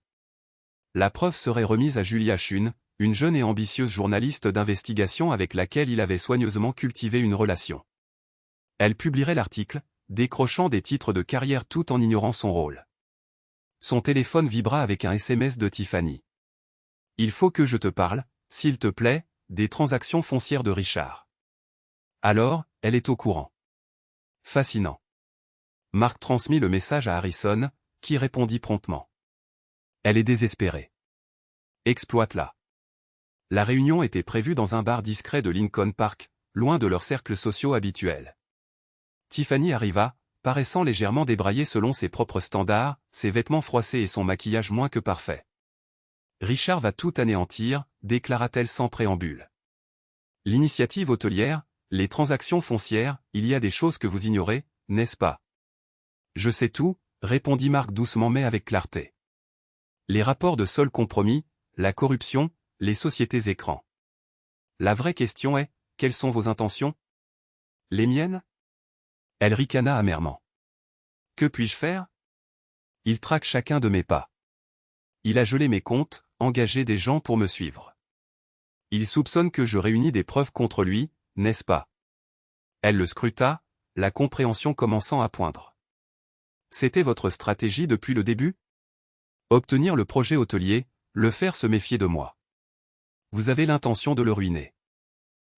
La preuve serait remise à Julia Shun, une jeune et ambitieuse journaliste d'investigation avec laquelle il avait soigneusement cultivé une relation. Elle publierait l'article, décrochant des titres de carrière tout en ignorant son rôle. Son téléphone vibra avec un SMS de Tiffany. « Il faut que je te parle, s'il te plaît, des transactions foncières de Richard. » Alors, elle est au courant. Fascinant. Mark transmit le message à Harrison, qui répondit promptement. Elle est désespérée. Exploite-la. La réunion était prévue dans un bar discret de Lincoln Park, loin de leurs cercles sociaux habituels. Tiffany arriva, paraissant légèrement débraillée selon ses propres standards, ses vêtements froissés et son maquillage moins que parfait. Richard va tout anéantir, déclara-t-elle sans préambule. L'initiative hôtelière, les transactions foncières, il y a des choses que vous ignorez, n'est-ce pas? Je sais tout, répondit Mark doucement mais avec clarté. Les rapports de sol compromis, la corruption, les sociétés écrans. La vraie question est, quelles sont vos intentions? Les miennes? Elle ricana amèrement. Que puis-je faire? Il traque chacun de mes pas. Il a gelé mes comptes, engagé des gens pour me suivre. Il soupçonne que je réunis des preuves contre lui, n'est-ce pas? Elle le scruta, la compréhension commençant à poindre. C'était votre stratégie depuis le début? Obtenir le projet hôtelier, le faire se méfier de moi. Vous avez l'intention de le ruiner.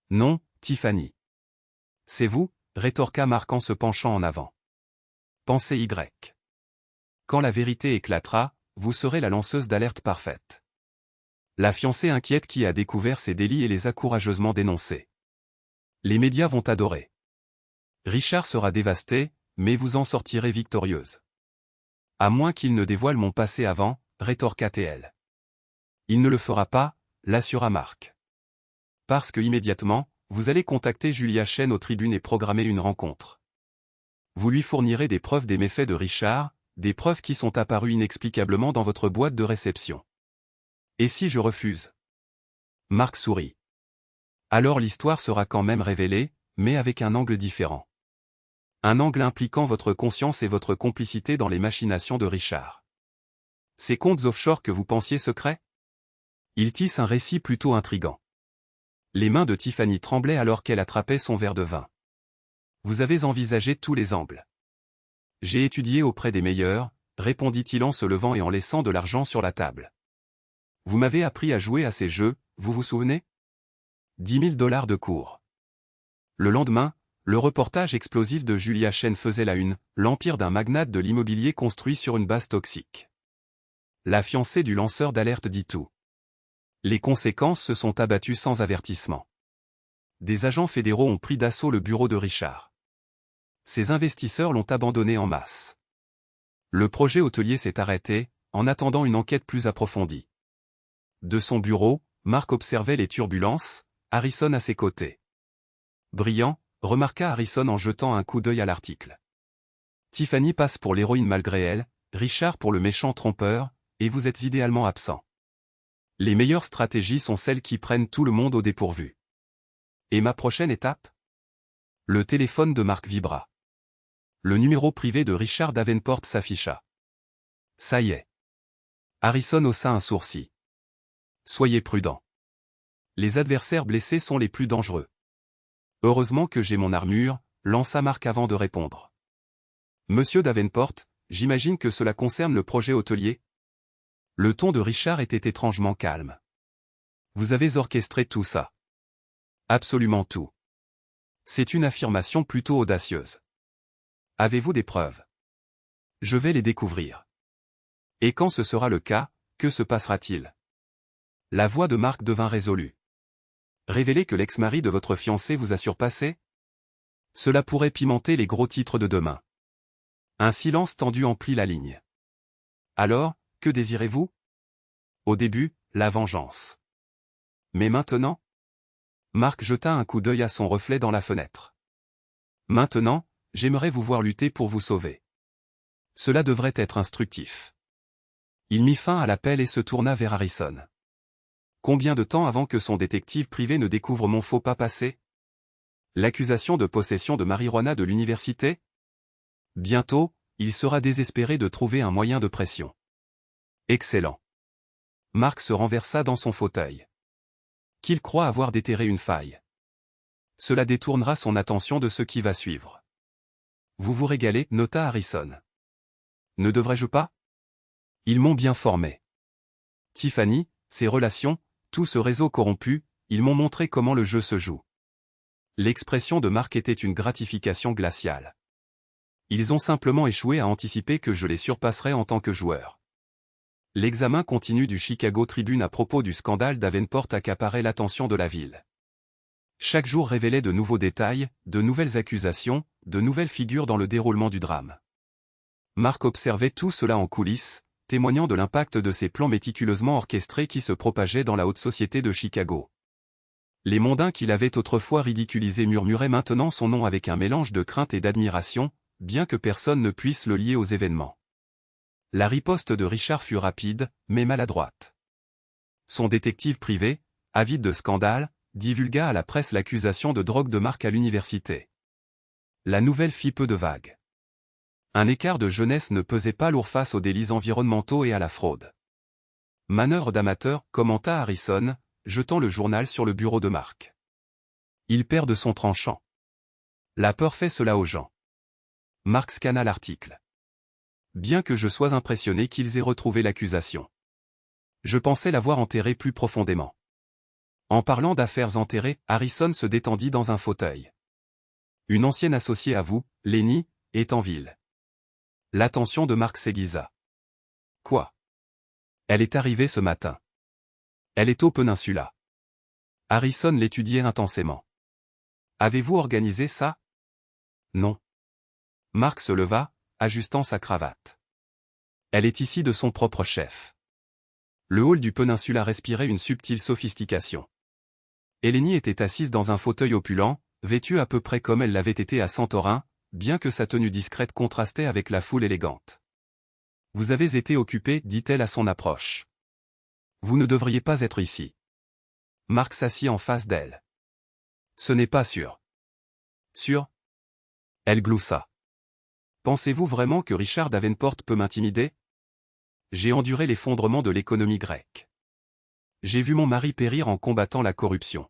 Non, Tiffany. C'est vous, rétorqua Mark en se penchant en avant. Pensez Y. Quand la vérité éclatera, vous serez la lanceuse d'alerte parfaite. La fiancée inquiète qui a découvert ses délits et les a courageusement dénoncés. Les médias vont adorer. Richard sera dévasté, mais vous en sortirez victorieuse. À moins qu'il ne dévoile mon passé avant, rétorqua-t-elle. Il ne le fera pas, l'assura Mark. Parce que immédiatement, vous allez contacter Julia Chen aux tribunes et programmer une rencontre. Vous lui fournirez des preuves des méfaits de Richard, des preuves qui sont apparues inexplicablement dans votre boîte de réception. Et si je refuse? Mark sourit. Alors l'histoire sera quand même révélée, mais avec un angle différent. Un angle impliquant votre conscience et votre complicité dans les machinations de Richard. Ces comptes offshore que vous pensiez secrets? Il tisse un récit plutôt intrigant. Les mains de Tiffany tremblaient alors qu'elle attrapait son verre de vin. Vous avez envisagé tous les angles. J'ai étudié auprès des meilleurs, répondit-il en se levant et en laissant de l'argent sur la table. Vous m'avez appris à jouer à ces jeux, vous vous souvenez? 10 000 $ de cours. Le lendemain, le reportage explosif de Julia Chen faisait la une, l'empire d'un magnate de l'immobilier construit sur une base toxique. La fiancée du lanceur d'alerte dit tout. Les conséquences se sont abattues sans avertissement. Des agents fédéraux ont pris d'assaut le bureau de Richard. Ces investisseurs l'ont abandonné en masse. Le projet hôtelier s'est arrêté, en attendant une enquête plus approfondie. De son bureau, Mark observait les turbulences, Harrison à ses côtés. Brillant, remarqua Harrison en jetant un coup d'œil à l'article. Tiffany passe pour l'héroïne malgré elle, Richard pour le méchant trompeur, et vous êtes idéalement absent. Les meilleures stratégies sont celles qui prennent tout le monde au dépourvu. Et ma prochaine étape? Le téléphone de Mark vibra. Le numéro privé de Richard Davenport s'afficha. Ça y est. Harrison haussa un sourcil. Soyez prudent. Les adversaires blessés sont les plus dangereux. Heureusement que j'ai mon armure, lança Mark avant de répondre. Monsieur Davenport, j'imagine que cela concerne le projet hôtelier? Le ton de Richard était étrangement calme. Vous avez orchestré tout ça. Absolument tout. C'est une affirmation plutôt audacieuse. Avez-vous des preuves? Je vais les découvrir. Et quand ce sera le cas, que se passera-t-il? La voix de Mark devint résolue. Révéler que l'ex-mari de votre fiancé vous a surpassé? Cela pourrait pimenter les gros titres de demain. Un silence tendu emplit la ligne. Alors, que désirez-vous? Au début, la vengeance. Mais maintenant? Mark jeta un coup d'œil à son reflet dans la fenêtre. Maintenant, j'aimerais vous voir lutter pour vous sauver. Cela devrait être instructif. Il mit fin à l'appel et se tourna vers Harrison. Combien de temps avant que son détective privé ne découvre mon faux pas passé? L'accusation de possession de marijuana de l'université? Bientôt, il sera désespéré de trouver un moyen de pression. Excellent. Mark se renversa dans son fauteuil. Qu'il croit avoir déterré une faille. Cela détournera son attention de ce qui va suivre. Vous vous régalez, nota Harrison. Ne devrais-je pas? Ils m'ont bien formé. Tiffany, ses relations, tout ce réseau corrompu, ils m'ont montré comment le jeu se joue. L'expression de Mark était une gratification glaciale. Ils ont simplement échoué à anticiper que je les surpasserais en tant que joueur. L'examen continu du Chicago Tribune à propos du scandale Davenport accaparait l'attention de la ville. Chaque jour révélait de nouveaux détails, de nouvelles accusations, de nouvelles figures dans le déroulement du drame. Mark observait tout cela en coulisses, témoignant de l'impact de ces plans méticuleusement orchestrés qui se propageaient dans la haute société de Chicago. Les mondains qu'il avait autrefois ridiculisés murmuraient maintenant son nom avec un mélange de crainte et d'admiration, bien que personne ne puisse le lier aux événements. La riposte de Richard fut rapide, mais maladroite. Son détective privé, avide de scandale, divulgua à la presse l'accusation de drogue de Mark à l'université. La nouvelle fit peu de vagues. Un écart de jeunesse ne pesait pas lourd face aux délits environnementaux et à la fraude. Manœuvre d'amateur, commenta Harrison, jetant le journal sur le bureau de Mark. Il perd de son tranchant. La peur fait cela aux gens. Mark scanna l'article. Bien que je sois impressionné qu'ils aient retrouvé l'accusation. Je pensais l'avoir enterré plus profondément. En parlant d'affaires enterrées, Harrison se détendit dans un fauteuil. Une ancienne associée à vous, Lenny, est en ville. L'attention de Mark s'aiguisa. Quoi? Elle est arrivée ce matin. Elle est au Peninsula. Harrison l'étudiait intensément. Avez-vous organisé ça? Non. Mark se leva, ajustant sa cravate. Elle est ici de son propre chef. Le hall du Peninsula respirait une subtile sophistication. Eleni était assise dans un fauteuil opulent, vêtue à peu près comme elle l'avait été à Santorin, bien que sa tenue discrète contrastait avec la foule élégante. Vous avez été occupé, dit-elle à son approche. Vous ne devriez pas être ici. Mark s'assit en face d'elle. Ce n'est pas sûr. Sûr? Elle gloussa. Pensez-vous vraiment que Richard Davenport peut m'intimider? J'ai enduré l'effondrement de l'économie grecque. J'ai vu mon mari périr en combattant la corruption.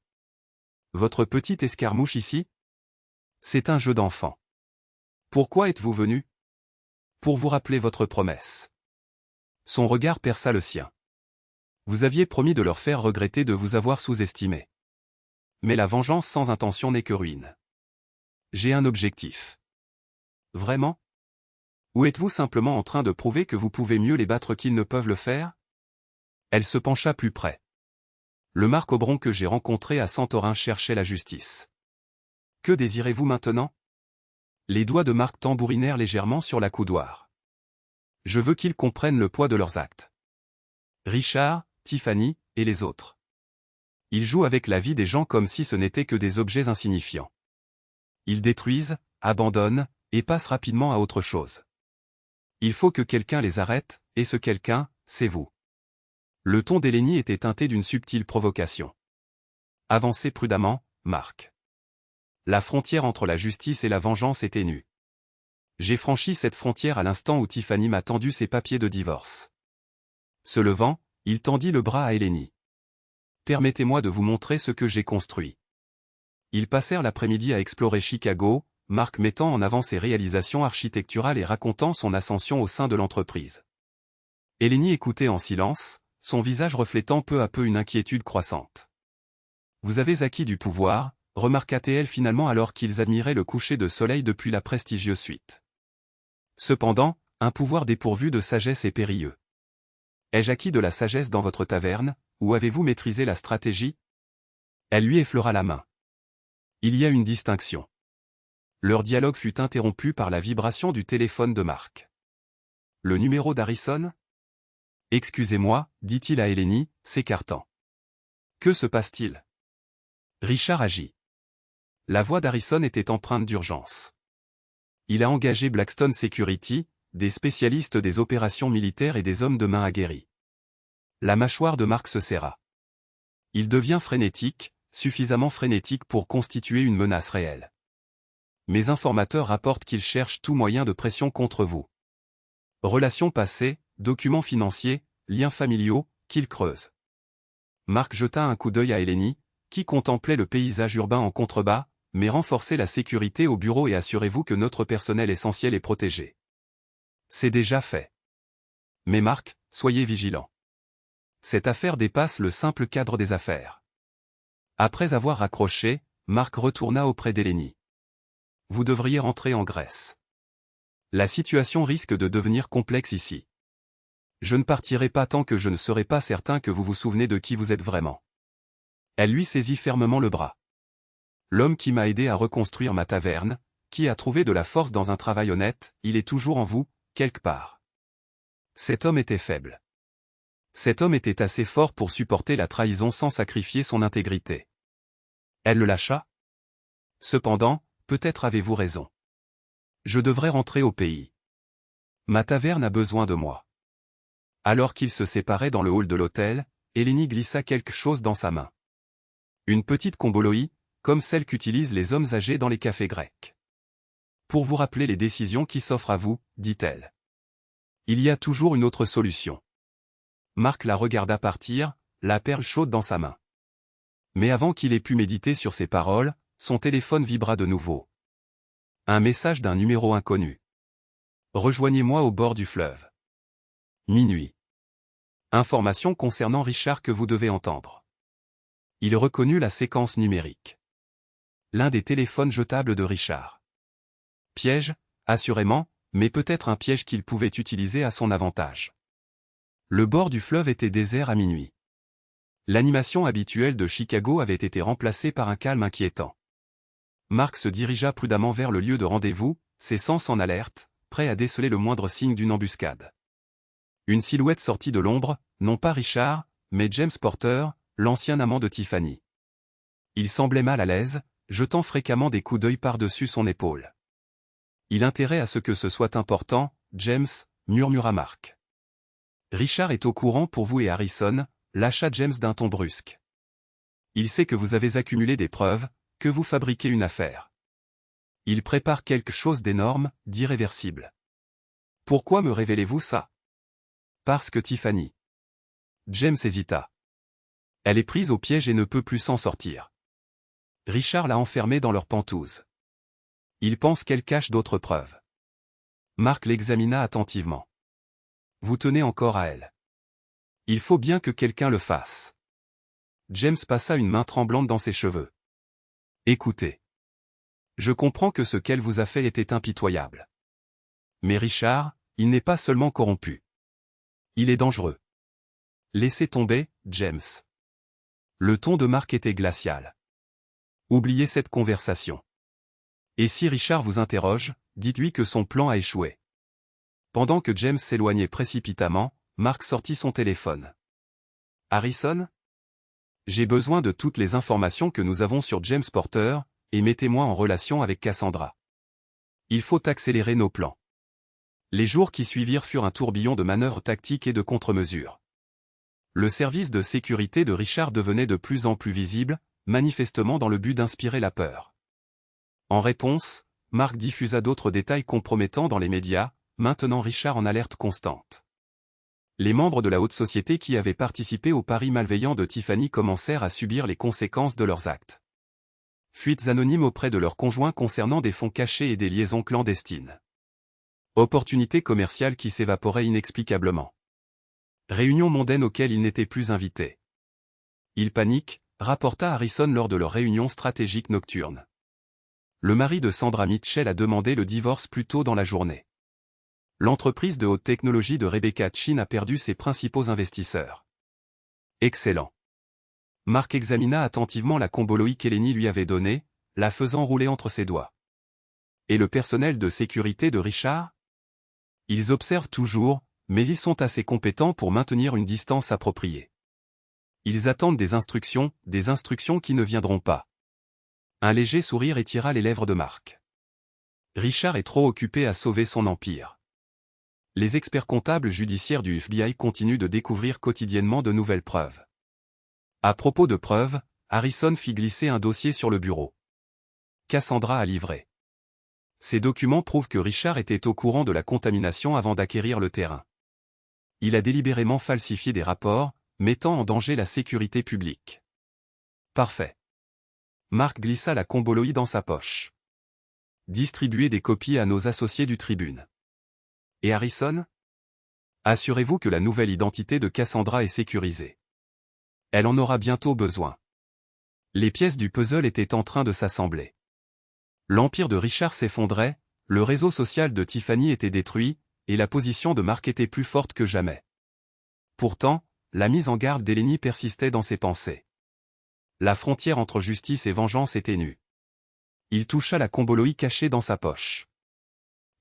Votre petite escarmouche ici? C'est un jeu d'enfant. Pourquoi êtes-vous venu? Pour vous rappeler votre promesse. Son regard perça le sien. Vous aviez promis de leur faire regretter de vous avoir sous-estimé. Mais la vengeance sans intention n'est que ruine. J'ai un objectif. Vraiment? Ou êtes-vous simplement en train de prouver que vous pouvez mieux les battre qu'ils ne peuvent le faire? Elle se pencha plus près. Le Mark Obron que j'ai rencontré à Santorin cherchait la justice. Que désirez-vous maintenant? Les doigts de Mark tambourinèrent légèrement sur la coudoir. Je veux qu'ils comprennent le poids de leurs actes. Richard, Tiffany, et les autres. Ils jouent avec la vie des gens comme si ce n'étaient que des objets insignifiants. Ils détruisent, abandonnent, et passent rapidement à autre chose. Il faut que quelqu'un les arrête, et ce quelqu'un, c'est vous. Le ton d'Eleni était teinté d'une subtile provocation. Avancez prudemment, Mark. La frontière entre la justice et la vengeance est ténue. J'ai franchi cette frontière à l'instant où Tiffany m'a tendu ses papiers de divorce. Se levant, il tendit le bras à Eleni. permettez-moi de vous montrer ce que j'ai construit. Ils passèrent l'après-midi à explorer Chicago, Mark mettant en avant ses réalisations architecturales et racontant son ascension au sein de l'entreprise. Eleni écoutait en silence, son visage reflétant peu à peu une inquiétude croissante. « Vous avez acquis du pouvoir », remarqua-t-elle finalement alors qu'ils admiraient le coucher de soleil depuis la prestigieuse suite. Cependant, un pouvoir dépourvu de sagesse est périlleux. Ai-je acquis de la sagesse dans votre taverne, ou avez-vous maîtrisé la stratégie? Elle lui effleura la main. Il y a une distinction. Leur dialogue fut interrompu par la vibration du téléphone de Mark. Le numéro d'Harrison? Excusez-moi, dit-il à Eleni, s'écartant. Que se passe-t-il? Richard agit. La voix d'Harrison était empreinte d'urgence. Il a engagé Blackstone Security, des spécialistes des opérations militaires et des hommes de main aguerris. La mâchoire de Mark se serra. Il devient frénétique, suffisamment frénétique pour constituer une menace réelle. Mes informateurs rapportent qu'ils cherchent tout moyen de pression contre vous. Relations passées, documents financiers, liens familiaux, qu'ils creusent. Mark jeta un coup d'œil à Eleni, qui contemplait le paysage urbain en contrebas, mais renforcez la sécurité au bureau et assurez-vous que notre personnel essentiel est protégé. C'est déjà fait. Mais Mark, soyez vigilant. Cette affaire dépasse le simple cadre des affaires. Après avoir raccroché, Mark retourna auprès d'Eleni. Vous devriez rentrer en Grèce. La situation risque de devenir complexe ici. Je ne partirai pas tant que je ne serai pas certain que vous vous souvenez de qui vous êtes vraiment. Elle lui saisit fermement le bras. L'homme qui m'a aidé à reconstruire ma taverne, qui a trouvé de la force dans un travail honnête, il est toujours en vous, quelque part. Cet homme était faible. Cet homme était assez fort pour supporter la trahison sans sacrifier son intégrité. Elle le lâcha? Cependant, peut-être avez-vous raison. Je devrais rentrer au pays. Ma taverne a besoin de moi. Alors qu'ils se séparaient dans le hall de l'hôtel, Eleni glissa quelque chose dans sa main. Une petite comboloï, comme celle qu'utilisent les hommes âgés dans les cafés grecs. Pour vous rappeler les décisions qui s'offrent à vous, dit-elle. Il y a toujours une autre solution. Mark la regarda partir, la perle chaude dans sa main. Mais avant qu'il ait pu méditer sur ces paroles, son téléphone vibra de nouveau. Un message d'un numéro inconnu. Rejoignez-moi au bord du fleuve. Minuit. Information concernant Richard que vous devez entendre. Il reconnut la séquence numérique. L'un des téléphones jetables de Richard. Piège, assurément, mais peut-être un piège qu'il pouvait utiliser à son avantage. Le bord du fleuve était désert à minuit. L'animation habituelle de Chicago avait été remplacée par un calme inquiétant. Mark se dirigea prudemment vers le lieu de rendez-vous, ses sens en alerte, prêt à déceler le moindre signe d'une embuscade. Une silhouette sortit de l'ombre, non pas Richard, mais James Porter, l'ancien amant de Tiffany. Il semblait mal à l'aise, jetant fréquemment des coups d'œil par-dessus son épaule. Il intérêt à ce que ce soit important, James, murmura Mark. Richard est au courant pour vous et Harrison, lâcha James d'un ton brusque. Il sait que vous avez accumulé des preuves, que vous fabriquez une affaire. Il prépare quelque chose d'énorme, d'irréversible. Pourquoi me révélez-vous ça? Parce que Tiffany. James hésita. Elle est prise au piège et ne peut plus s'en sortir. Richard l'a enfermée dans leur pentouse. Il pense qu'elle cache d'autres preuves. Mark l'examina attentivement. Vous tenez encore à elle. Il faut bien que quelqu'un le fasse. James passa une main tremblante dans ses cheveux. Écoutez. Je comprends que ce qu'elle vous a fait était impitoyable. Mais Richard, il n'est pas seulement corrompu. Il est dangereux. Laissez tomber, James. Le ton de Mark était glacial. Oubliez cette conversation. Et si Richard vous interroge, dites-lui que son plan a échoué. Pendant que James s'éloignait précipitamment, Mark sortit son téléphone. Harrison? J'ai besoin de toutes les informations que nous avons sur James Porter, et mettez-moi en relation avec Cassandra. Il faut accélérer nos plans. Les jours qui suivirent furent un tourbillon de manœuvres tactiques et de contre-mesures. Le service de sécurité de Richard devenait de plus en plus visible, manifestement dans le but d'inspirer la peur. En réponse, Mark diffusa d'autres détails compromettants dans les médias, maintenant Richard en alerte constante. Les membres de la haute société qui avaient participé au pari malveillant de Tiffany commencèrent à subir les conséquences de leurs actes. Fuites anonymes auprès de leurs conjoints concernant des fonds cachés et des liaisons clandestines. Opportunités commerciales qui s'évaporaient inexplicablement. Réunions mondaines auxquelles ils n'étaient plus invités. Ils paniquent, rapporta Harrison lors de leur réunion stratégique nocturne. Le mari de Sandra Mitchell a demandé le divorce plus tôt dans la journée. L'entreprise de haute technologie de Rebecca Chin a perdu ses principaux investisseurs. Excellent. Mark examina attentivement la comboloï qu'Eleni lui avait donnée, la faisant rouler entre ses doigts. Et le personnel de sécurité de Richard? Ils observent toujours, mais ils sont assez compétents pour maintenir une distance appropriée. Ils attendent des instructions qui ne viendront pas. Un léger sourire étira les lèvres de Mark. Richard est trop occupé à sauver son empire. Les experts comptables judiciaires du FBI continuent de découvrir quotidiennement de nouvelles preuves. À propos de preuves, Harrison fit glisser un dossier sur le bureau. Cassandra a livré. Ces documents prouvent que Richard était au courant de la contamination avant d'acquérir le terrain. Il a délibérément falsifié des rapports, mettant en danger la sécurité publique. Parfait. Mark glissa la comboloï dans sa poche. Distribuez des copies à nos associés du Tribune. Et Harrison? Assurez-vous que la nouvelle identité de Cassandra est sécurisée. Elle en aura bientôt besoin. Les pièces du puzzle étaient en train de s'assembler. L'empire de Richard s'effondrait, le réseau social de Tiffany était détruit, et la position de Mark était plus forte que jamais. Pourtant, la mise en garde d'Eleni persistait dans ses pensées. La frontière entre justice et vengeance était nue. Il toucha la comboloï cachée dans sa poche.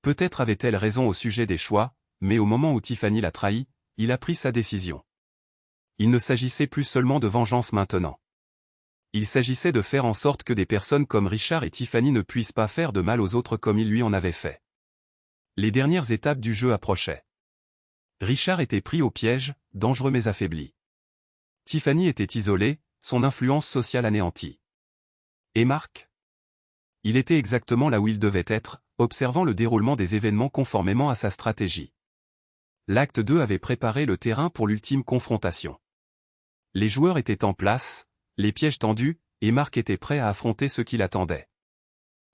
Peut-être avait-elle raison au sujet des choix, mais au moment où Tiffany l'a trahi, il a pris sa décision. Il ne s'agissait plus seulement de vengeance maintenant. Il s'agissait de faire en sorte que des personnes comme Richard et Tiffany ne puissent pas faire de mal aux autres comme il lui en avait fait. Les dernières étapes du jeu approchaient. Richard était pris au piège, dangereux mais affaibli. Tiffany était isolée, son influence sociale anéantie. Et Mark? Il était exactement là où il devait être, observant le déroulement des événements conformément à sa stratégie. L'acte 2 avait préparé le terrain pour l'ultime confrontation. Les joueurs étaient en place, les pièges tendus, et Mark était prêt à affronter ceux qui l'attendaient.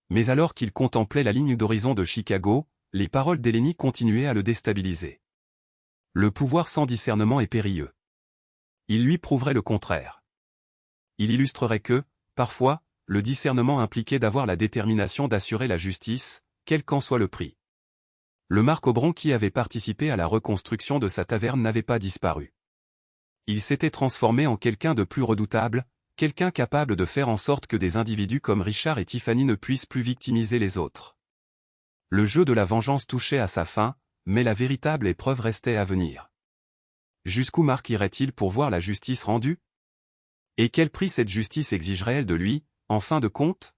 Mais alors qu'il contemplait la ligne d'horizon de Chicago, les paroles d'Eleni continuaient à le déstabiliser. Le pouvoir sans discernement est périlleux. Il lui prouverait le contraire. Il illustrerait que, parfois, le discernement impliquait d'avoir la détermination d'assurer la justice, quel qu'en soit le prix. Le Mark Obron qui avait participé à la reconstruction de sa taverne n'avait pas disparu. Il s'était transformé en quelqu'un de plus redoutable, quelqu'un capable de faire en sorte que des individus comme Richard et Tiffany ne puissent plus victimiser les autres. Le jeu de la vengeance touchait à sa fin, mais la véritable épreuve restait à venir. Jusqu'où Mark irait-il pour voir la justice rendue? Et quel prix cette justice exigerait-elle de lui, en fin de compte?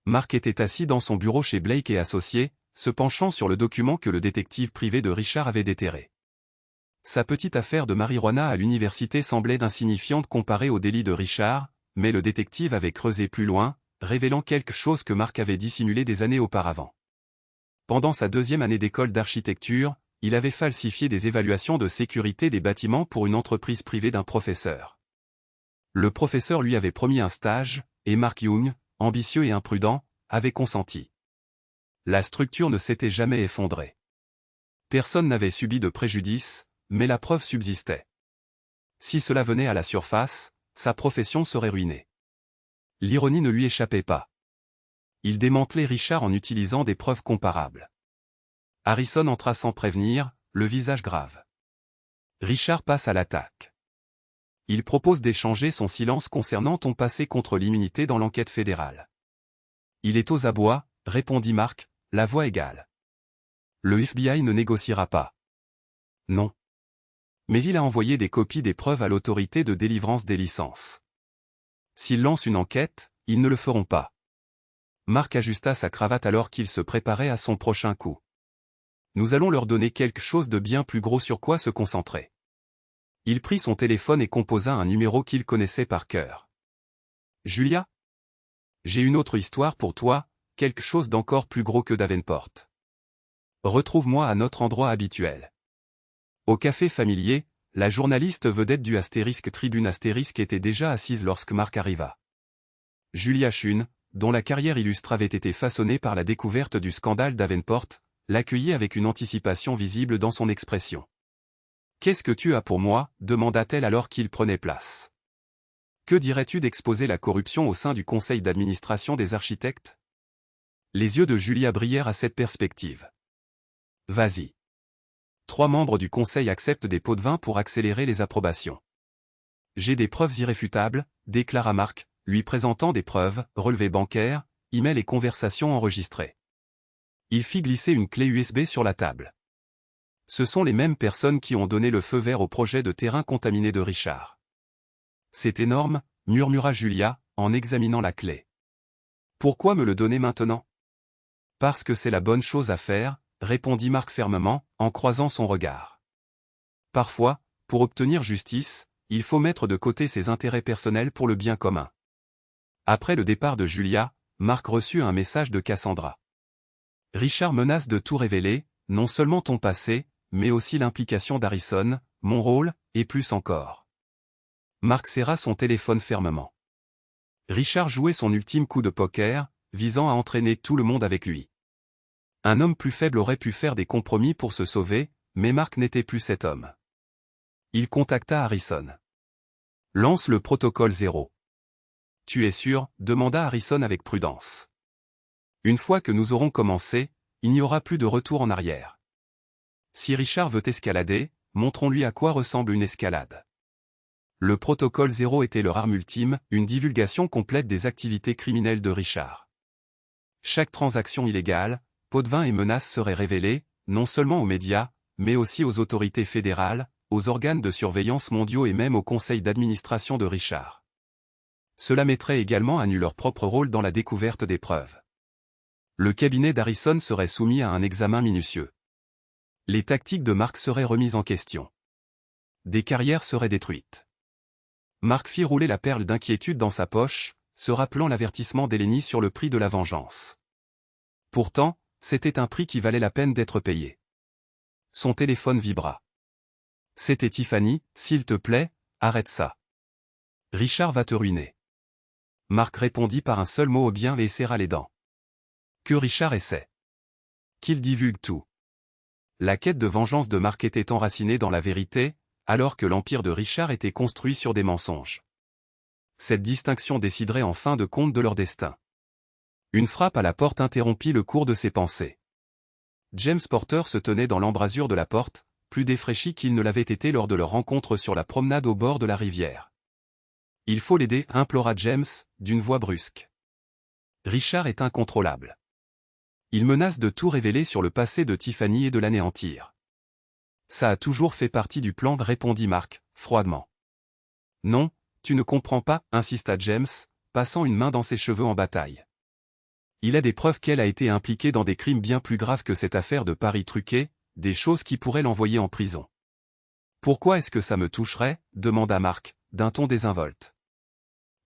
Mark était assis dans son bureau chez Blake et Associés, se penchant sur le document que le détective privé de Richard avait déterré. Sa petite affaire de marijuana à l'université semblait insignifiante comparée au délit de Richard, mais le détective avait creusé plus loin, révélant quelque chose que Mark avait dissimulé des années auparavant. Pendant sa deuxième année d'école d'architecture, il avait falsifié des évaluations de sécurité des bâtiments pour une entreprise privée d'un professeur. Le professeur lui avait promis un stage, et Mark Young, ambitieux et imprudent, avait consenti. La structure ne s'était jamais effondrée. Personne n'avait subi de préjudice, mais la preuve subsistait. Si cela venait à la surface, sa profession serait ruinée. L'ironie ne lui échappait pas. Il démantelait Richard en utilisant des preuves comparables. Harrison entra sans prévenir, le visage grave. Richard passe à l'attaque. Il propose d'échanger son silence concernant ton passé contre l'immunité dans l'enquête fédérale. Il est aux abois, répondit Mark, la voix égale. Le FBI ne négociera pas. Non. Mais il a envoyé des copies des preuves à l'autorité de délivrance des licences. S'ils lancent une enquête, ils ne le feront pas. Mark ajusta sa cravate alors qu'il se préparait à son prochain coup. Nous allons leur donner quelque chose de bien plus gros sur quoi se concentrer. Il prit son téléphone et composa un numéro qu'il connaissait par cœur. Julia? J'ai une autre histoire pour toi, quelque chose d'encore plus gros que Davenport. Retrouve-moi à notre endroit habituel. Au café familier, la journaliste vedette du Tribune était déjà assise lorsque Marc arriva. Julia Chun, dont la carrière illustre avait été façonnée par la découverte du scandale Davenport, l'accueillit avec une anticipation visible dans son expression. « Qu'est-ce que tu as pour moi ?» demanda-t-elle alors qu'il prenait place. « Que dirais-tu d'exposer la corruption au sein du conseil d'administration des architectes ?» Les yeux de Julia brillèrent à cette perspective. « Vas-y. » 3 membres du conseil acceptent des pots de vin pour accélérer les approbations. « J'ai des preuves irréfutables », déclara Marc, lui présentant des preuves, relevés bancaires, emails et conversations enregistrées. Il fit glisser une clé USB sur la table. Ce sont les mêmes personnes qui ont donné le feu vert au projet de terrain contaminé de Richard. C'est énorme, murmura Julia, en examinant la clé. Pourquoi me le donner maintenant? Parce que c'est la bonne chose à faire, répondit Marc fermement, en croisant son regard. Parfois, pour obtenir justice, il faut mettre de côté ses intérêts personnels pour le bien commun. Après le départ de Julia, Marc reçut un message de Cassandra. Richard menace de tout révéler, non seulement ton passé, mais aussi l'implication d'Harrison, mon rôle, et plus encore. Marc serra son téléphone fermement. Richard jouait son ultime coup de poker, visant à entraîner tout le monde avec lui. Un homme plus faible aurait pu faire des compromis pour se sauver, mais Marc n'était plus cet homme. Il contacta Harrison. Lance le protocole 0. Tu es sûr? Demanda Harrison avec prudence. Une fois que nous aurons commencé, il n'y aura plus de retour en arrière. Si Richard veut escalader, montrons-lui à quoi ressemble une escalade. Le protocole 0 était leur arme ultime, une divulgation complète des activités criminelles de Richard. Chaque transaction illégale, pot de vin et menaces seraient révélées, non seulement aux médias, mais aussi aux autorités fédérales, aux organes de surveillance mondiaux et même au conseil d'administration de Richard. Cela mettrait également à nu leur propre rôle dans la découverte des preuves. Le cabinet d'Harrison serait soumis à un examen minutieux. Les tactiques de Marc seraient remises en question. Des carrières seraient détruites. Marc fit rouler la perle d'inquiétude dans sa poche, se rappelant l'avertissement d'Eleni sur le prix de la vengeance. Pourtant, c'était un prix qui valait la peine d'être payé. Son téléphone vibra. C'était Tiffany, s'il te plaît, arrête ça. Richard va te ruiner. Marc répondit par un seul mot au bien et serra les dents. Que Richard essaie. Qu'il divulgue tout. La quête de vengeance de Marc était enracinée dans la vérité, alors que l'empire de Richard était construit sur des mensonges. Cette distinction déciderait en fin de compte de leur destin. Une frappe à la porte interrompit le cours de ses pensées. James Porter se tenait dans l'embrasure de la porte, plus défraîchi qu'il ne l'avait été lors de leur rencontre sur la promenade au bord de la rivière. « Il faut l'aider » implora James, d'une voix brusque. Richard est incontrôlable. Il menace de tout révéler sur le passé de Tiffany et de l'anéantir. Ça a toujours fait partie du plan, répondit Marc, froidement. Non, tu ne comprends pas, insista James, passant une main dans ses cheveux en bataille. Il a des preuves qu'elle a été impliquée dans des crimes bien plus graves que cette affaire de paris truqués, des choses qui pourraient l'envoyer en prison. Pourquoi est-ce que ça me toucherait? Demanda Marc, d'un ton désinvolte.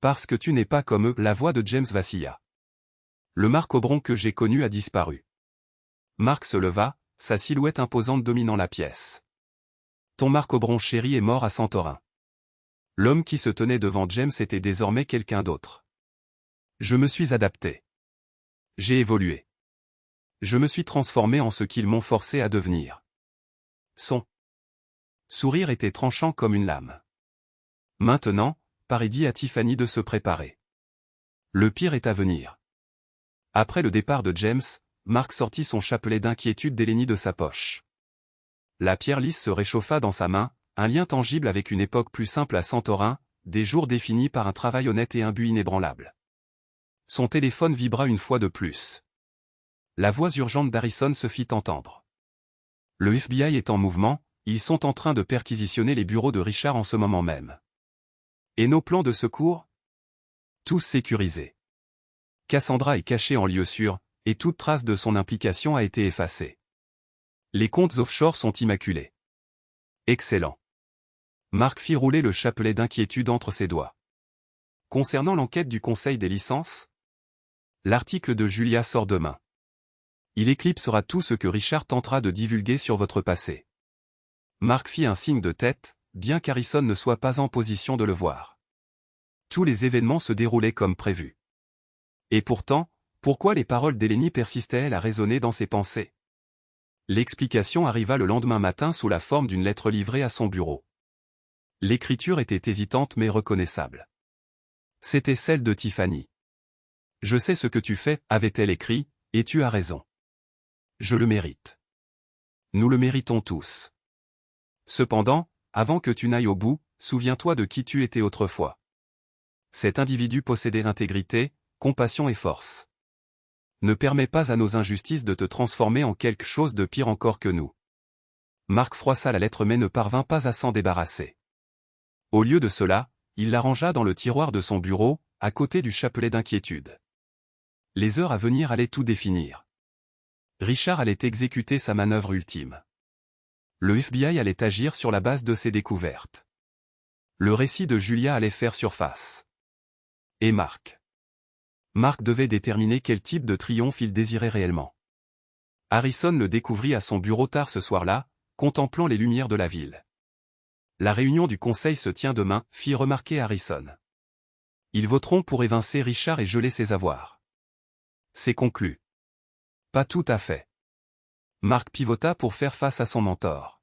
Parce que tu n'es pas comme eux, la voix de James vacilla. Le Marc Obron que j'ai connu a disparu. Marc se leva, sa silhouette imposante dominant la pièce. Ton Marc Obron chéri est mort à Santorin. L'homme qui se tenait devant James était désormais quelqu'un d'autre. Je me suis adapté. J'ai évolué. Je me suis transformé en ce qu'ils m'ont forcé à devenir. Son sourire était tranchant comme une lame. Maintenant, Paris dit à Tiffany de se préparer. Le pire est à venir. Après le départ de James, Marc sortit son chapelet d'inquiétude d'Eleni de sa poche. La pierre lisse se réchauffa dans sa main, un lien tangible avec une époque plus simple à Santorin, des jours définis par un travail honnête et un but inébranlable. Son téléphone vibra une fois de plus. La voix urgente d'Harrison se fit entendre. Le FBI est en mouvement, ils sont en train de perquisitionner les bureaux de Richard en ce moment même. Et nos plans de secours? Tous sécurisés. Cassandra est cachée en lieu sûr, et toute trace de son implication a été effacée. Les comptes offshore sont immaculés. Excellent. Marc fit rouler le chapelet d'inquiétude entre ses doigts. Concernant l'enquête du Conseil des licences? L'article de Julia sort demain. Il éclipsera tout ce que Richard tentera de divulguer sur votre passé. Mark fit un signe de tête, bien qu'Harrison ne soit pas en position de le voir. Tous les événements se déroulaient comme prévu. Et pourtant, pourquoi les paroles d'Eleni persistaient-elles à résonner dans ses pensées? L'explication arriva le lendemain matin sous la forme d'une lettre livrée à son bureau. L'écriture était hésitante mais reconnaissable. C'était celle de Tiffany. « Je sais ce que tu fais », avait-elle écrit, « et tu as raison. Je le mérite. Nous le méritons tous. Cependant, avant que tu n'ailles au bout, souviens-toi de qui tu étais autrefois. Cet individu possédait intégrité, compassion et force. Ne permets pas à nos injustices de te transformer en quelque chose de pire encore que nous. » Mark froissa la lettre mais ne parvint pas à s'en débarrasser. Au lieu de cela, il la rangea dans le tiroir de son bureau, à côté du chapelet d'inquiétude. Les heures à venir allaient tout définir. Richard allait exécuter sa manœuvre ultime. Le FBI allait agir sur la base de ses découvertes. Le récit de Julia allait faire surface. Et Mark. Mark devait déterminer quel type de triomphe il désirait réellement. Harrison le découvrit à son bureau tard ce soir-là, contemplant les lumières de la ville. « La réunion du conseil se tient demain », fit remarquer Harrison. « Ils voteront pour évincer Richard et geler ses avoirs. » C'est conclu. Pas tout à fait. Mark pivota pour faire face à son mentor.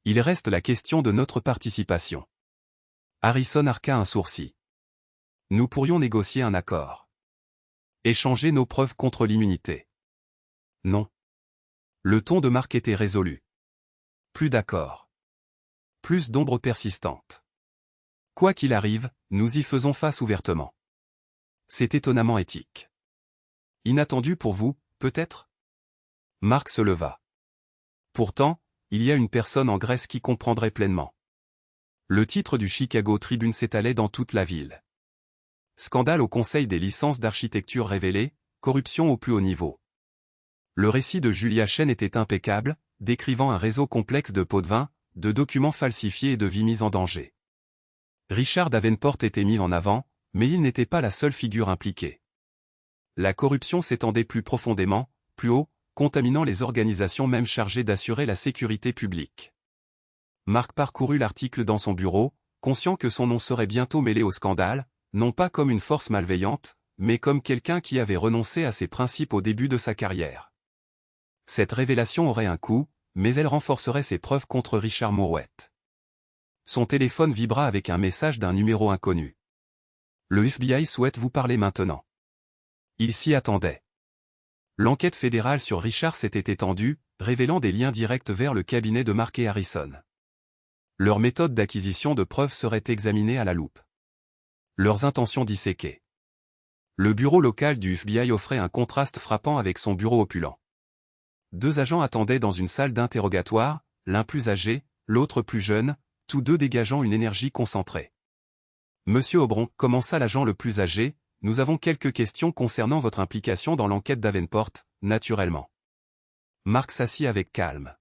Il reste la question de notre participation. Harrison arqua un sourcil. Nous pourrions négocier un accord. Échanger nos preuves contre l'immunité. Non. Le ton de Mark était résolu. Plus d'accord. Plus d'ombre persistante. Quoi qu'il arrive, nous y faisons face ouvertement. C'est étonnamment éthique. Inattendu pour vous, peut-être? Mark se leva. Pourtant, il y a une personne en Grèce qui comprendrait pleinement. Le titre du Chicago Tribune s'étalait dans toute la ville. Scandale au Conseil des licences d'architecture révélé, corruption au plus haut niveau. Le récit de Julia Chen était impeccable, décrivant un réseau complexe de pots de vin, de documents falsifiés et de vies mises en danger. Richard Davenport était mis en avant, mais il n'était pas la seule figure impliquée. La corruption s'étendait plus profondément, plus haut, contaminant les organisations même chargées d'assurer la sécurité publique. Mark parcourut l'article dans son bureau, conscient que son nom serait bientôt mêlé au scandale, non pas comme une force malveillante, mais comme quelqu'un qui avait renoncé à ses principes au début de sa carrière. Cette révélation aurait un coût, mais elle renforcerait ses preuves contre Richard Mourouet. Son téléphone vibra avec un message d'un numéro inconnu. « Le FBI souhaite vous parler maintenant. » Il s'y attendait. L'enquête fédérale sur Richard s'était étendue, révélant des liens directs vers le cabinet de Mark et Harrison. Leur méthode d'acquisition de preuves serait examinée à la loupe. Leurs intentions disséquées. Le bureau local du FBI offrait un contraste frappant avec son bureau opulent. 2 agents attendaient dans une salle d'interrogatoire, l'un plus âgé, l'autre plus jeune, tous deux dégageant une énergie concentrée. « Monsieur Aubron », commença l'agent le plus âgé, « nous avons quelques questions concernant votre implication dans l'enquête Davenport, naturellement. » Mark s'assit avec calme.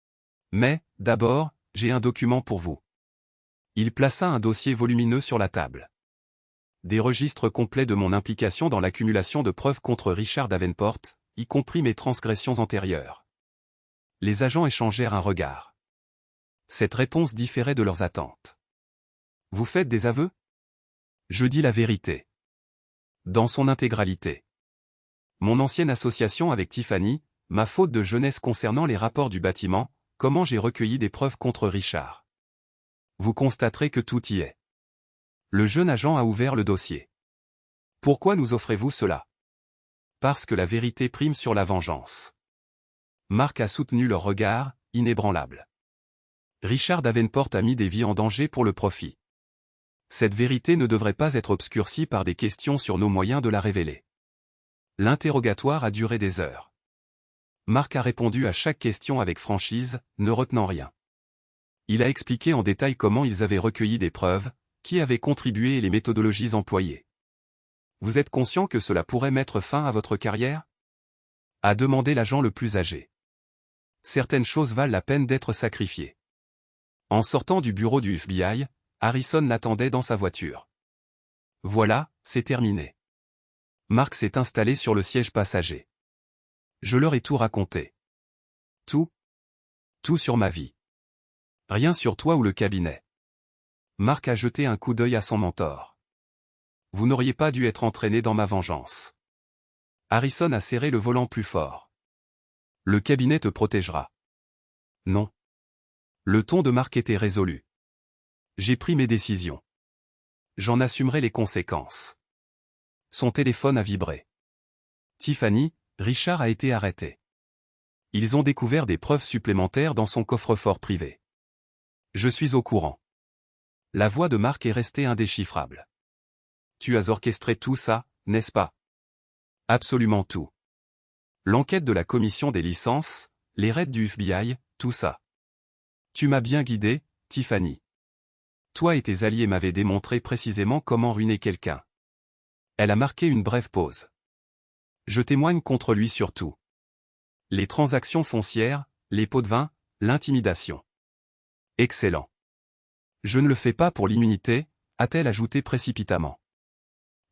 « Mais, d'abord, j'ai un document pour vous. » Il plaça un dossier volumineux sur la table. Des registres complets de mon implication dans l'accumulation de preuves contre Richard Davenport, y compris mes transgressions antérieures. Les agents échangèrent un regard. Cette réponse différait de leurs attentes. « Vous faites des aveux ? » Je dis la vérité. Dans son intégralité. Mon ancienne association avec Tiffany, ma faute de jeunesse concernant les rapports du bâtiment, comment j'ai recueilli des preuves contre Richard. Vous constaterez que tout y est. Le jeune agent a ouvert le dossier. Pourquoi nous offrez-vous cela? Parce que la vérité prime sur la vengeance. Mark a soutenu leur regard, inébranlable. Richard Davenport a mis des vies en danger pour le profit. Cette vérité ne devrait pas être obscurcie par des questions sur nos moyens de la révéler. L'interrogatoire a duré des heures. Mark a répondu à chaque question avec franchise, ne retenant rien. Il a expliqué en détail comment ils avaient recueilli des preuves, qui avait contribué et les méthodologies employées. Vous êtes conscient que cela pourrait mettre fin à votre carrière? A demandé l'agent le plus âgé. Certaines choses valent la peine d'être sacrifiées. En sortant du bureau du FBI, Harrison l'attendait dans sa voiture. Voilà, c'est terminé. Mark s'est installé sur le siège passager. Je leur ai tout raconté. Tout? Tout sur ma vie. Rien sur toi ou le cabinet. Marc a jeté un coup d'œil à son mentor. Vous n'auriez pas dû être entraîné dans ma vengeance. Harrison a serré le volant plus fort. Le cabinet te protégera. Non. Le ton de Marc était résolu. J'ai pris mes décisions. J'en assumerai les conséquences. Son téléphone a vibré. Tiffany, Richard a été arrêté. Ils ont découvert des preuves supplémentaires dans son coffre-fort privé. Je suis au courant. La voix de Marc est restée indéchiffrable. Tu as orchestré tout ça, n'est-ce pas? Absolument tout. L'enquête de la commission des licences, les raids du FBI, tout ça. Tu m'as bien guidé, Tiffany. Toi et tes alliés m'avaient démontré précisément comment ruiner quelqu'un. Elle a marqué une brève pause. Je témoigne contre lui sur tout. Les transactions foncières, les pots de vin, l'intimidation. Excellent. Je ne le fais pas pour l'immunité, a-t-elle ajouté précipitamment.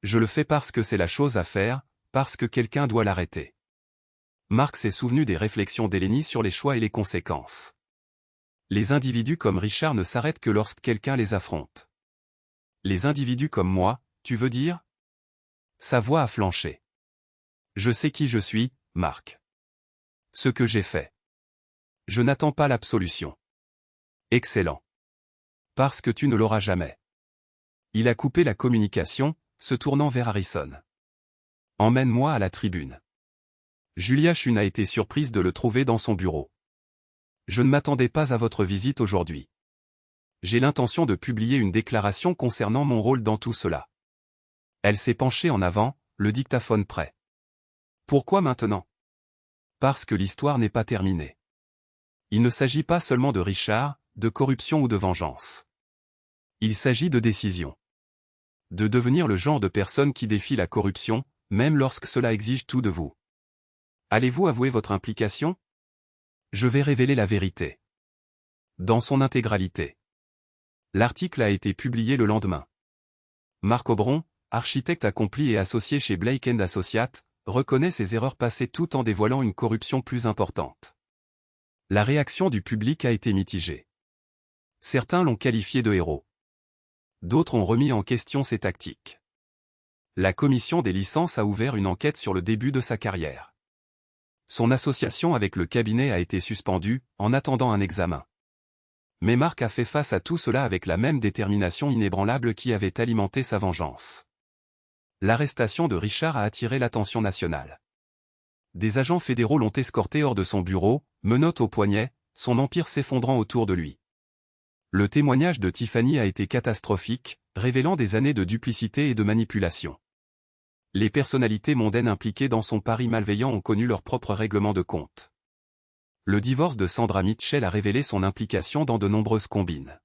Je le fais parce que c'est la chose à faire, parce que quelqu'un doit l'arrêter. Marc s'est souvenu des réflexions d'Eleni sur les choix et les conséquences. Les individus comme Richard ne s'arrêtent que lorsque quelqu'un les affronte. Les individus comme moi, tu veux dire? Sa voix a flanché. Je sais qui je suis, Marc. Ce que j'ai fait. Je n'attends pas l'absolution. Excellent. Parce que tu ne l'auras jamais. Il a coupé la communication, se tournant vers Harrison. Emmène-moi à la tribune. Julia Chun a été surprise de le trouver dans son bureau. Je ne m'attendais pas à votre visite aujourd'hui. J'ai l'intention de publier une déclaration concernant mon rôle dans tout cela. Elle s'est penchée en avant, le dictaphone prêt. Pourquoi maintenant? Parce que l'histoire n'est pas terminée. Il ne s'agit pas seulement de Richard, de corruption ou de vengeance. Il s'agit de décision. De devenir le genre de personne qui défie la corruption, même lorsque cela exige tout de vous. Allez-vous avouer votre implication? Je vais révéler la vérité. Dans son intégralité. L'article a été publié le lendemain. Marc Aubron, architecte accompli et associé chez Blake & Associates, reconnaît ses erreurs passées tout en dévoilant une corruption plus importante. La réaction du public a été mitigée. Certains l'ont qualifié de héros. D'autres ont remis en question ses tactiques. La commission des licences a ouvert une enquête sur le début de sa carrière. Son association avec le cabinet a été suspendue, en attendant un examen. Mais Marc a fait face à tout cela avec la même détermination inébranlable qui avait alimenté sa vengeance. L'arrestation de Richard a attiré l'attention nationale. Des agents fédéraux l'ont escorté hors de son bureau, menottes au poignet, son empire s'effondrant autour de lui. Le témoignage de Tiffany a été catastrophique, révélant des années de duplicité et de manipulation. Les personnalités mondaines impliquées dans son pari malveillant ont connu leur propre règlement de compte. Le divorce de Sandra Mitchell a révélé son implication dans de nombreuses combines.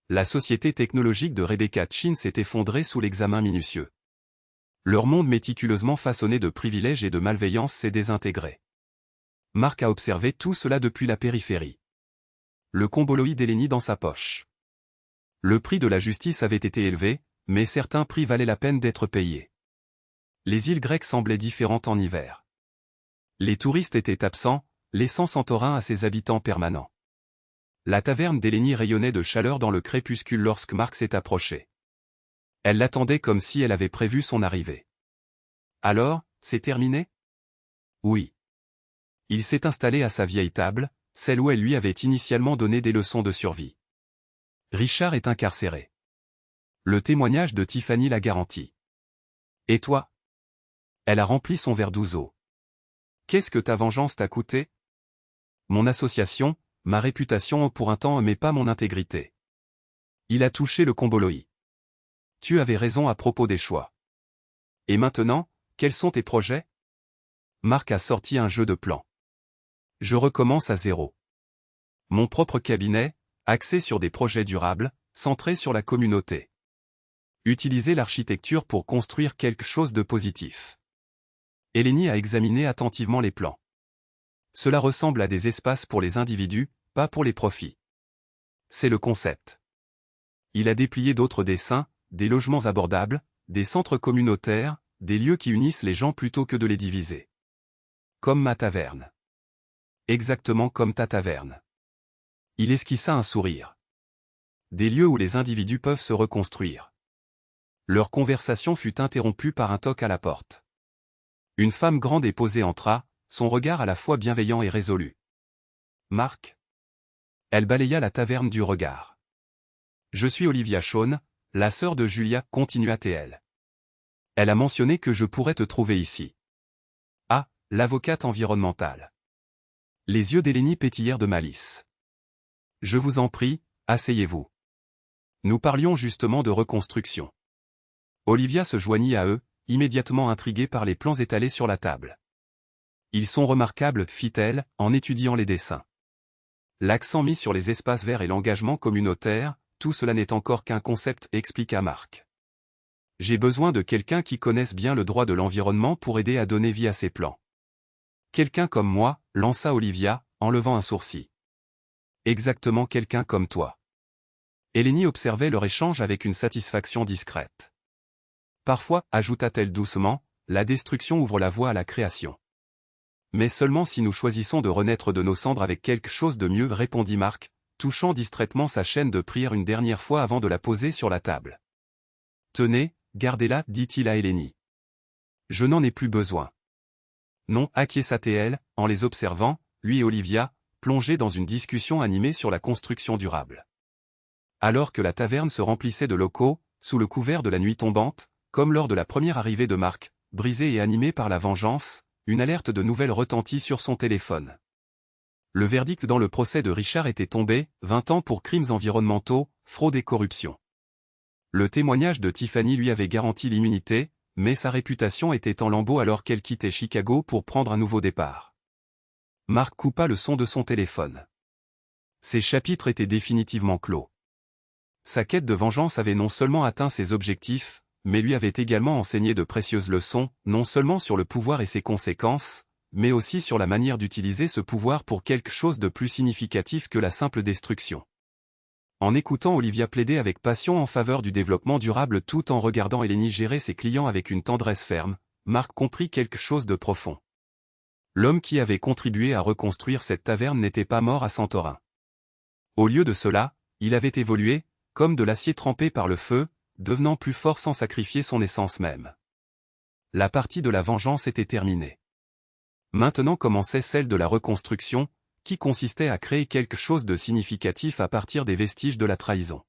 La société technologique de Rebecca Chin s'est effondrée sous l'examen minutieux. Leur monde méticuleusement façonné de privilèges et de malveillance s'est désintégré. Marc a observé tout cela depuis la périphérie. Le comboloïd d'Eleni dans sa poche. Le prix de la justice avait été élevé, mais certains prix valaient la peine d'être payés. Les îles grecques semblaient différentes en hiver. Les touristes étaient absents, laissant Santorin à ses habitants permanents. La taverne d'Eleni rayonnait de chaleur dans le crépuscule lorsque Marc s'est approché. Elle l'attendait comme si elle avait prévu son arrivée. Alors, c'est terminé? Oui. Il s'est installé à sa vieille table, celle où elle lui avait initialement donné des leçons de survie. Richard est incarcéré. Le témoignage de Tiffany l'a garanti. Et toi? Elle a rempli son verre d'ouzo. Qu'est-ce que ta vengeance t'a coûté? Mon association, ma réputation pour un temps mais pas mon intégrité. Il a touché le comboloï. Tu avais raison à propos des choix. Et maintenant, quels sont tes projets? Marc a sorti un jeu de plans. Je recommence à zéro. Mon propre cabinet, axé sur des projets durables, centré sur la communauté. Utiliser l'architecture pour construire quelque chose de positif. Eleni a examiné attentivement les plans. Cela ressemble à des espaces pour les individus, pas pour les profits. C'est le concept. Il a déplié d'autres dessins, des logements abordables, des centres communautaires, des lieux qui unissent les gens plutôt que de les diviser. Comme ma taverne. Exactement comme ta taverne. Il esquissa un sourire. Des lieux où les individus peuvent se reconstruire. Leur conversation fut interrompue par un toc à la porte. Une femme grande et posée entra, son regard à la fois bienveillant et résolu. « Marc ?» Elle balaya la taverne du regard. « Je suis Olivia Shawn, la sœur de Julia, continua-t-elle. Elle a mentionné que je pourrais te trouver ici. » Ah, l'avocate environnementale. Les yeux d'Hélénie pétillèrent de malice. « Je vous en prie, asseyez-vous. Nous parlions justement de reconstruction. » Olivia se joignit à eux, immédiatement intriguée par les plans étalés sur la table. « Ils sont remarquables, fit-elle, en étudiant les dessins. L'accent mis sur les espaces verts et l'engagement communautaire, tout cela n'est encore qu'un concept, expliqua Marc. J'ai besoin de quelqu'un qui connaisse bien le droit de l'environnement pour aider à donner vie à ces plans. Quelqu'un comme moi, lança Olivia, en levant un sourcil. Exactement quelqu'un comme toi. Hélénie observait leur échange avec une satisfaction discrète. Parfois, ajouta-t-elle doucement, la destruction ouvre la voie à la création. Mais seulement si nous choisissons de renaître de nos cendres avec quelque chose de mieux, répondit Marc, touchant distraitement sa chaîne de prière une dernière fois avant de la poser sur la table. Tenez, gardez-la, dit-il à Hélénie. Je n'en ai plus besoin. Non, acquiesça-t-elle, en les observant, lui et Olivia, plongés dans une discussion animée sur la construction durable. Alors que la taverne se remplissait de locaux, sous le couvert de la nuit tombante, comme lors de la première arrivée de Marc, brisée et animée par la vengeance, une alerte de nouvelles retentit sur son téléphone. Le verdict dans le procès de Richard était tombé, 20 ans pour crimes environnementaux, fraude et corruption. Le témoignage de Tiffany lui avait garanti l'immunité, mais sa réputation était en lambeaux alors qu'elle quittait Chicago pour prendre un nouveau départ. Marc coupa le son de son téléphone. Ces chapitres étaient définitivement clos. Sa quête de vengeance avait non seulement atteint ses objectifs, mais lui avait également enseigné de précieuses leçons, non seulement sur le pouvoir et ses conséquences, mais aussi sur la manière d'utiliser ce pouvoir pour quelque chose de plus significatif que la simple destruction. En écoutant Olivia plaider avec passion en faveur du développement durable tout en regardant Hélénie gérer ses clients avec une tendresse ferme, Marc comprit quelque chose de profond. L'homme qui avait contribué à reconstruire cette taverne n'était pas mort à Santorin. Au lieu de cela, il avait évolué, comme de l'acier trempé par le feu, devenant plus fort sans sacrifier son essence même. La partie de la vengeance était terminée. Maintenant commençait celle de la reconstruction, qui consistait à créer quelque chose de significatif à partir des vestiges de la trahison.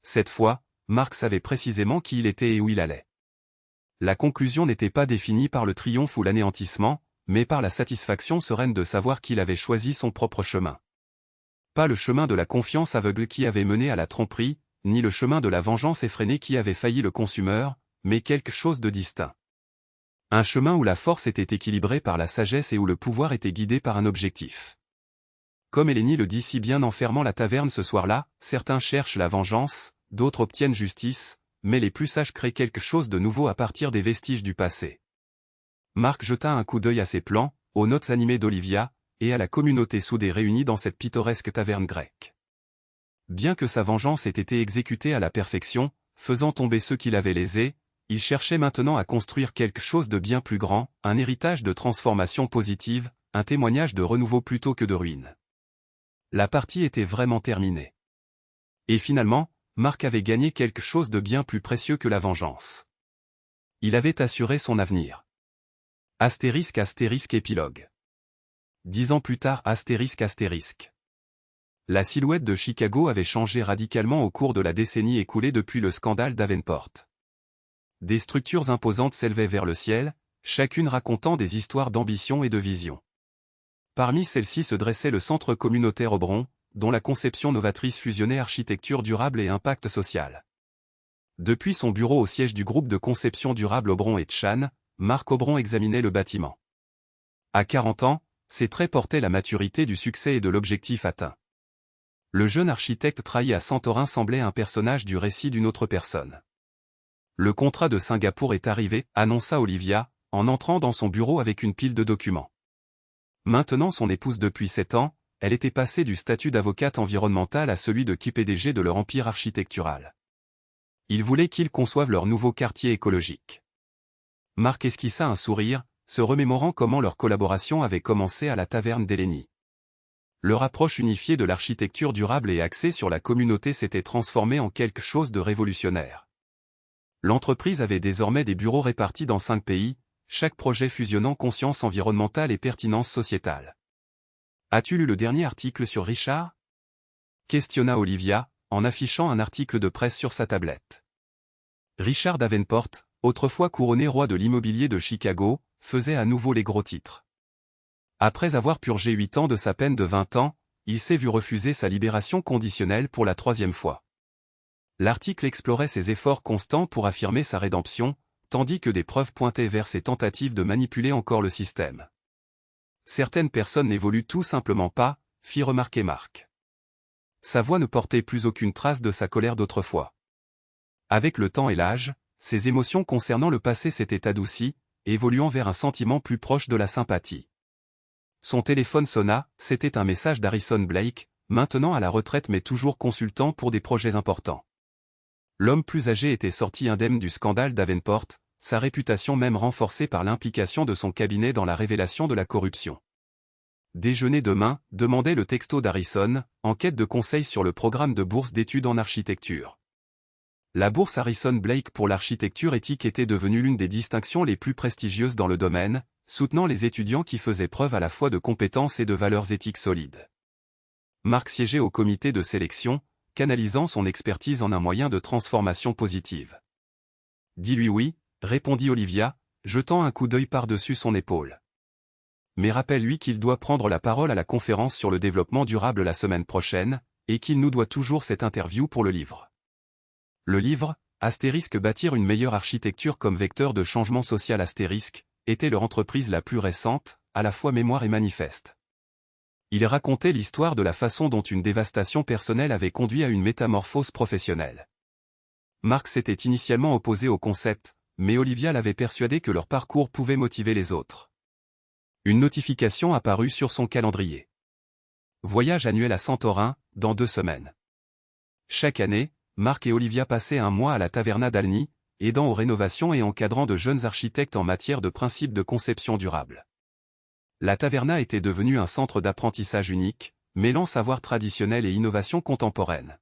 Cette fois, Marc savait précisément qui il était et où il allait. La conclusion n'était pas définie par le triomphe ou l'anéantissement, mais par la satisfaction sereine de savoir qu'il avait choisi son propre chemin. Pas le chemin de la confiance aveugle qui avait mené à la tromperie, ni le chemin de la vengeance effrénée qui avait failli le consumeur, mais quelque chose de distinct. Un chemin où la force était équilibrée par la sagesse et où le pouvoir était guidé par un objectif. Comme Hélénie le dit si bien en fermant la taverne ce soir-là, certains cherchent la vengeance, d'autres obtiennent justice, mais les plus sages créent quelque chose de nouveau à partir des vestiges du passé. Marc jeta un coup d'œil à ses plans, aux notes animées d'Olivia, et à la communauté soudée réunie dans cette pittoresque taverne grecque. Bien que sa vengeance ait été exécutée à la perfection, faisant tomber ceux qui l'avaient lésé, il cherchait maintenant à construire quelque chose de bien plus grand, un héritage de transformation positive, un témoignage de renouveau plutôt que de ruine. La partie était vraiment terminée. Et finalement, Marc avait gagné quelque chose de bien plus précieux que la vengeance. Il avait assuré son avenir. Astérisque astérisque épilogue. 10 ans plus tard astérisque astérisque. La silhouette de Chicago avait changé radicalement au cours de la décennie écoulée depuis le scandale Davenport. Des structures imposantes s'élevaient vers le ciel, chacune racontant des histoires d'ambition et de vision. Parmi celles-ci se dressait le centre communautaire Aubron, dont la conception novatrice fusionnait architecture durable et impact social. Depuis son bureau au siège du groupe de conception durable Aubron et Chan, Marc Aubron examinait le bâtiment. À 40 ans, ses traits portaient la maturité du succès et de l'objectif atteint. Le jeune architecte trahi à Santorin semblait un personnage du récit d'une autre personne. Le contrat de Singapour est arrivé, annonça Olivia, en entrant dans son bureau avec une pile de documents. Maintenant son épouse depuis 7 ans, elle était passée du statut d'avocate environnementale à celui de PDG de leur empire architectural. Ils voulaient qu'ils conçoivent leur nouveau quartier écologique. Marc esquissa un sourire, se remémorant comment leur collaboration avait commencé à la taverne d'Hélénie. Leur approche unifiée de l'architecture durable et axée sur la communauté s'était transformée en quelque chose de révolutionnaire. L'entreprise avait désormais des bureaux répartis dans 5 pays, chaque projet fusionnant conscience environnementale et pertinence sociétale. « As-tu lu le dernier article sur Richard ?» questionna Olivia, en affichant un article de presse sur sa tablette. Richard Davenport, autrefois couronné roi de l'immobilier de Chicago, faisait à nouveau les gros titres. Après avoir purgé 8 ans de sa peine de 20 ans, il s'est vu refuser sa libération conditionnelle pour la 3e fois. L'article explorait ses efforts constants pour affirmer sa rédemption, tandis que des preuves pointaient vers ses tentatives de manipuler encore le système. Certaines personnes n'évoluent tout simplement pas, fit remarquer Mark. Sa voix ne portait plus aucune trace de sa colère d'autrefois. Avec le temps et l'âge, ses émotions concernant le passé s'étaient adoucies, évoluant vers un sentiment plus proche de la sympathie. Son téléphone sonna, c'était un message d'Harrison Blake, maintenant à la retraite mais toujours consultant pour des projets importants. L'homme plus âgé était sorti indemne du scandale Davenport, sa réputation même renforcée par l'implication de son cabinet dans la révélation de la corruption. Déjeuner demain, demandait le texto d'Harrison, en quête de conseils sur le programme de bourse d'études en architecture. La bourse Harrison Blake pour l'architecture éthique était devenue l'une des distinctions les plus prestigieuses dans le domaine, soutenant les étudiants qui faisaient preuve à la fois de compétences et de valeurs éthiques solides. Mark siégeait au comité de sélection, canalisant son expertise en un moyen de transformation positive. « Dis-lui oui », répondit Olivia, jetant un coup d'œil par-dessus son épaule. Mais rappelle-lui qu'il doit prendre la parole à la conférence sur le développement durable la semaine prochaine, et qu'il nous doit toujours cette interview pour le livre. Le livre, Astérisque bâtir une meilleure architecture comme vecteur de changement social Astérisque, était leur entreprise la plus récente, à la fois mémoire et manifeste. Il racontait l'histoire de la façon dont une dévastation personnelle avait conduit à une métamorphose professionnelle. Mark s'était initialement opposé au concept, mais Olivia l'avait persuadé que leur parcours pouvait motiver les autres. Une notification apparut sur son calendrier. Voyage annuel à Santorin, dans 2 semaines. Chaque année, Mark et Olivia passaient un mois à la Taverna d'Alni, aidant aux rénovations et encadrant de jeunes architectes en matière de principes de conception durable. La Taverna était devenue un centre d'apprentissage unique, mêlant savoir traditionnel et innovation contemporaine.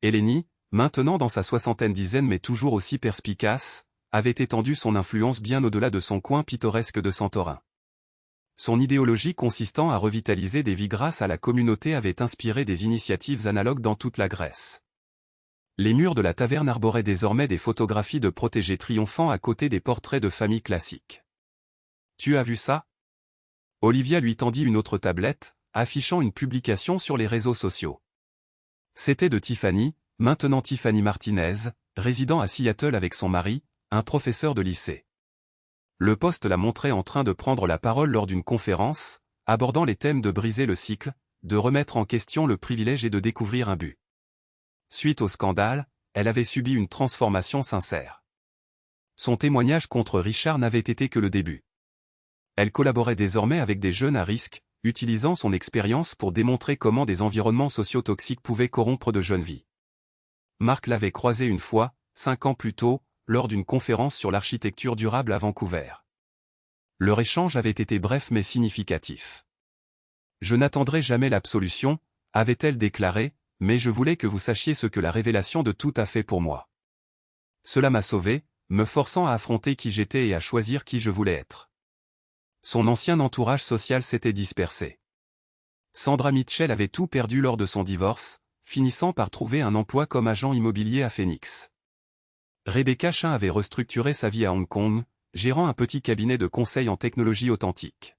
Eleni, maintenant dans sa 60aine mais toujours aussi perspicace, avait étendu son influence bien au-delà de son coin pittoresque de Santorin. Son idéologie consistant à revitaliser des vies grâce à la communauté avait inspiré des initiatives analogues dans toute la Grèce. Les murs de la taverne arboraient désormais des photographies de protégés triomphant à côté des portraits de familles classiques. « Tu as vu ça ?» Olivia lui tendit une autre tablette, affichant une publication sur les réseaux sociaux. C'était de Tiffany, maintenant Tiffany Martinez, résidant à Seattle avec son mari, un professeur de lycée. Le post la montrait en train de prendre la parole lors d'une conférence, abordant les thèmes de briser le cycle, de remettre en question le privilège et de découvrir un but. Suite au scandale, elle avait subi une transformation sincère. Son témoignage contre Richard n'avait été que le début. Elle collaborait désormais avec des jeunes à risque, utilisant son expérience pour démontrer comment des environnements sociaux toxiques pouvaient corrompre de jeunes vies. Mark l'avait croisée une fois, 5 ans plus tôt, lors d'une conférence sur l'architecture durable à Vancouver. Leur échange avait été bref mais significatif. « Je n'attendrai jamais l'absolution », avait-elle déclaré, mais je voulais que vous sachiez ce que la révélation de tout a fait pour moi. Cela m'a sauvé, me forçant à affronter qui j'étais et à choisir qui je voulais être. Son ancien entourage social s'était dispersé. Sandra Mitchell avait tout perdu lors de son divorce, finissant par trouver un emploi comme agent immobilier à Phoenix. Rebecca Chin avait restructuré sa vie à Hong Kong, gérant un petit cabinet de conseil en technologie authentique.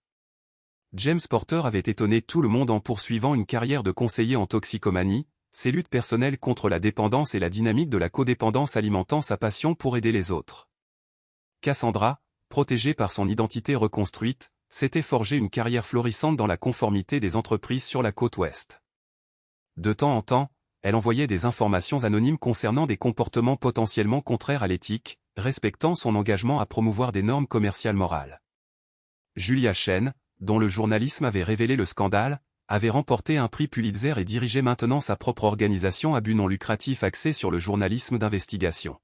James Porter avait étonné tout le monde en poursuivant une carrière de conseiller en toxicomanie, ses luttes personnelles contre la dépendance et la dynamique de la codépendance alimentant sa passion pour aider les autres. Cassandra, protégée par son identité reconstruite, s'était forgé une carrière florissante dans la conformité des entreprises sur la côte ouest. De temps en temps, elle envoyait des informations anonymes concernant des comportements potentiellement contraires à l'éthique, respectant son engagement à promouvoir des normes commerciales morales. Julia Chen, dont le journalisme avait révélé le scandale, avait remporté un prix Pulitzer et dirigeait maintenant sa propre organisation à but non lucratif axée sur le journalisme d'investigation.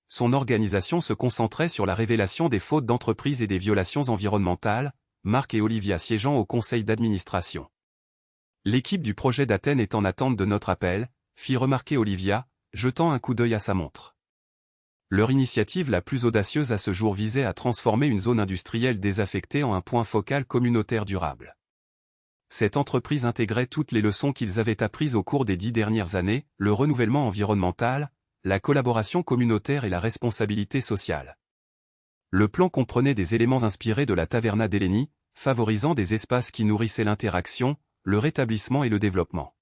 Son organisation se concentrait sur la révélation des fautes d'entreprise et des violations environnementales, Mark et Olivia siégeant au conseil d'administration. L'équipe du projet d'Athènes est en attente de notre appel, fit remarquer Olivia, jetant un coup d'œil à sa montre. Leur initiative la plus audacieuse à ce jour visait à transformer une zone industrielle désaffectée en un point focal communautaire durable. Cette entreprise intégrait toutes les leçons qu'ils avaient apprises au cours des 10 dernières années, le renouvellement environnemental, la collaboration communautaire et la responsabilité sociale. Le plan comprenait des éléments inspirés de la Taverna d'Hélénie, favorisant des espaces qui nourrissaient l'interaction, le rétablissement et le développement.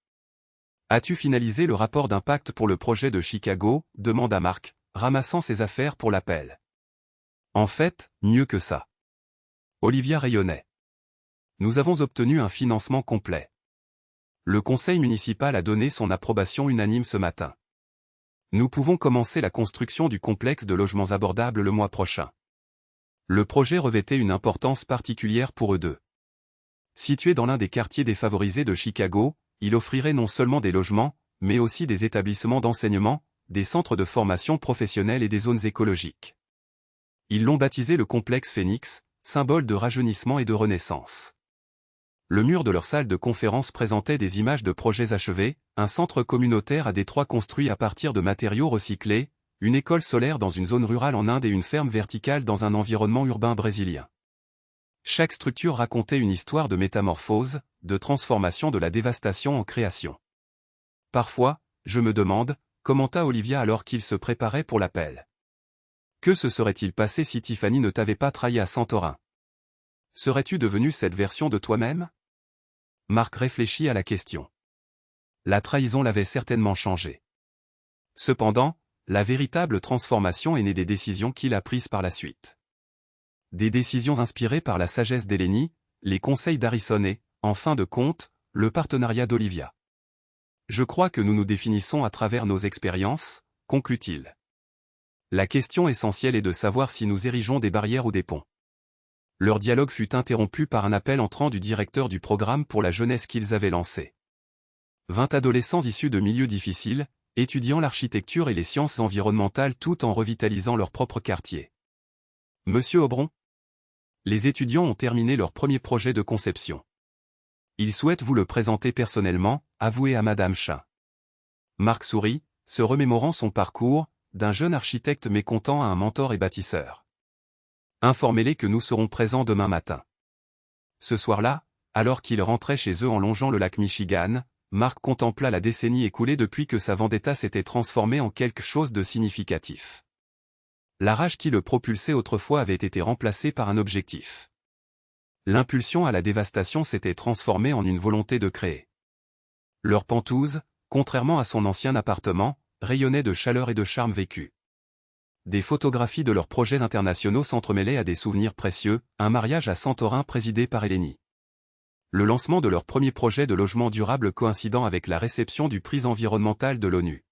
« As-tu finalisé le rapport d'impact pour le projet de Chicago ?» demanda Marc, ramassant ses affaires pour l'appel. « En fait, mieux que ça. » Olivia rayonnait. « Nous avons obtenu un financement complet. Le conseil municipal a donné son approbation unanime ce matin. Nous pouvons commencer la construction du complexe de logements abordables le mois prochain. » Le projet revêtait une importance particulière pour eux deux. Situé dans l'un des quartiers défavorisés de Chicago, il offrirait non seulement des logements, mais aussi des établissements d'enseignement, des centres de formation professionnelle et des zones écologiques. Ils l'ont baptisé le complexe Phoenix, symbole de rajeunissement et de renaissance. Le mur de leur salle de conférence présentait des images de projets achevés, un centre communautaire à Détroit construit à partir de matériaux recyclés, une école solaire dans une zone rurale en Inde et une ferme verticale dans un environnement urbain brésilien. Chaque structure racontait une histoire de métamorphose, de transformation de la dévastation en création. Parfois, je me demande, commenta Olivia alors qu'il se préparait pour l'appel. Que se serait-il passé si Tiffany ne t'avait pas trahi à Santorin? Serais-tu devenu cette version de toi-même? Marc réfléchit à la question. La trahison l'avait certainement changé. Cependant, la véritable transformation est née des décisions qu'il a prises par la suite. Des décisions inspirées par la sagesse d'Hélénie, les conseils d'Harrison et, en fin de compte, le partenariat d'Olivia. Je crois que nous nous définissons à travers nos expériences, conclut-il. La question essentielle est de savoir si nous érigeons des barrières ou des ponts. Leur dialogue fut interrompu par un appel entrant du directeur du programme pour la jeunesse qu'ils avaient lancé. 20 adolescents issus de milieux difficiles, étudiant l'architecture et les sciences environnementales tout en revitalisant leur propre quartier. Monsieur Aubron? Les étudiants ont terminé leur premier projet de conception. Ils souhaitent vous le présenter personnellement, avoué à Madame Chin. Marc sourit, se remémorant son parcours, d'un jeune architecte mécontent à un mentor et bâtisseur. Informez-les que nous serons présents demain matin. Ce soir-là, alors qu'ils rentraient chez eux en longeant le lac Michigan, Marc contempla la décennie écoulée depuis que sa vendetta s'était transformée en quelque chose de significatif. La rage qui le propulsait autrefois avait été remplacée par un objectif. L'impulsion à la dévastation s'était transformée en une volonté de créer. Leur pentouse, contrairement à son ancien appartement, rayonnait de chaleur et de charme vécu. Des photographies de leurs projets internationaux s'entremêlaient à des souvenirs précieux, un mariage à Santorin présidé par Hélénie. Le lancement de leur premier projet de logement durable coïncidant avec la réception du prix environnemental de l'ONU.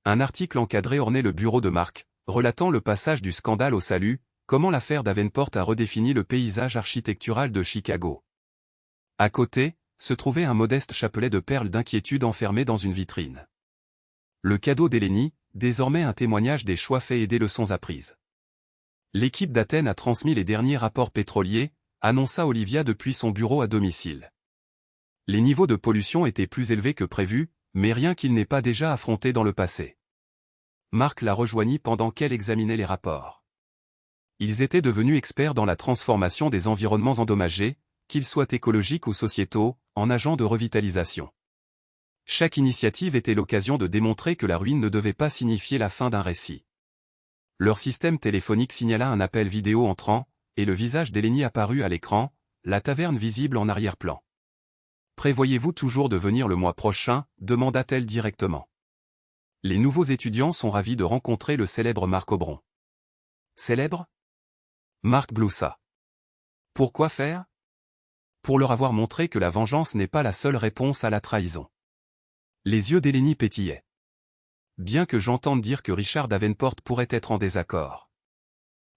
Un article encadré ornait le bureau de Marc, relatant le passage du scandale au salut, comment l'affaire Davenport a redéfini le paysage architectural de Chicago. À côté, se trouvait un modeste chapelet de perles d'inquiétude enfermé dans une vitrine. Le cadeau d'Hélénie, désormais un témoignage des choix faits et des leçons apprises. L'équipe d'Athènes a transmis les derniers rapports pétroliers, annonça Olivia depuis son bureau à domicile. Les niveaux de pollution étaient plus élevés que prévu, mais rien qu'ils n'aient pas déjà affronté dans le passé. Marc la rejoignit pendant qu'elle examinait les rapports. Ils étaient devenus experts dans la transformation des environnements endommagés, qu'ils soient écologiques ou sociétaux, en agents de revitalisation. Chaque initiative était l'occasion de démontrer que la ruine ne devait pas signifier la fin d'un récit. Leur système téléphonique signala un appel vidéo entrant, et le visage d'Hélénie apparut à l'écran, la taverne visible en arrière-plan. « Prévoyez-vous toujours de venir le mois prochain ?» demanda-t-elle directement. Les nouveaux étudiants sont ravis de rencontrer le célèbre Marc Aubron. Célèbre? Marc bloussa. Pourquoi faire? Pour leur avoir montré que la vengeance n'est pas la seule réponse à la trahison. Les yeux d'Hélénie pétillaient. Bien que j'entende dire que Richard Davenport pourrait être en désaccord.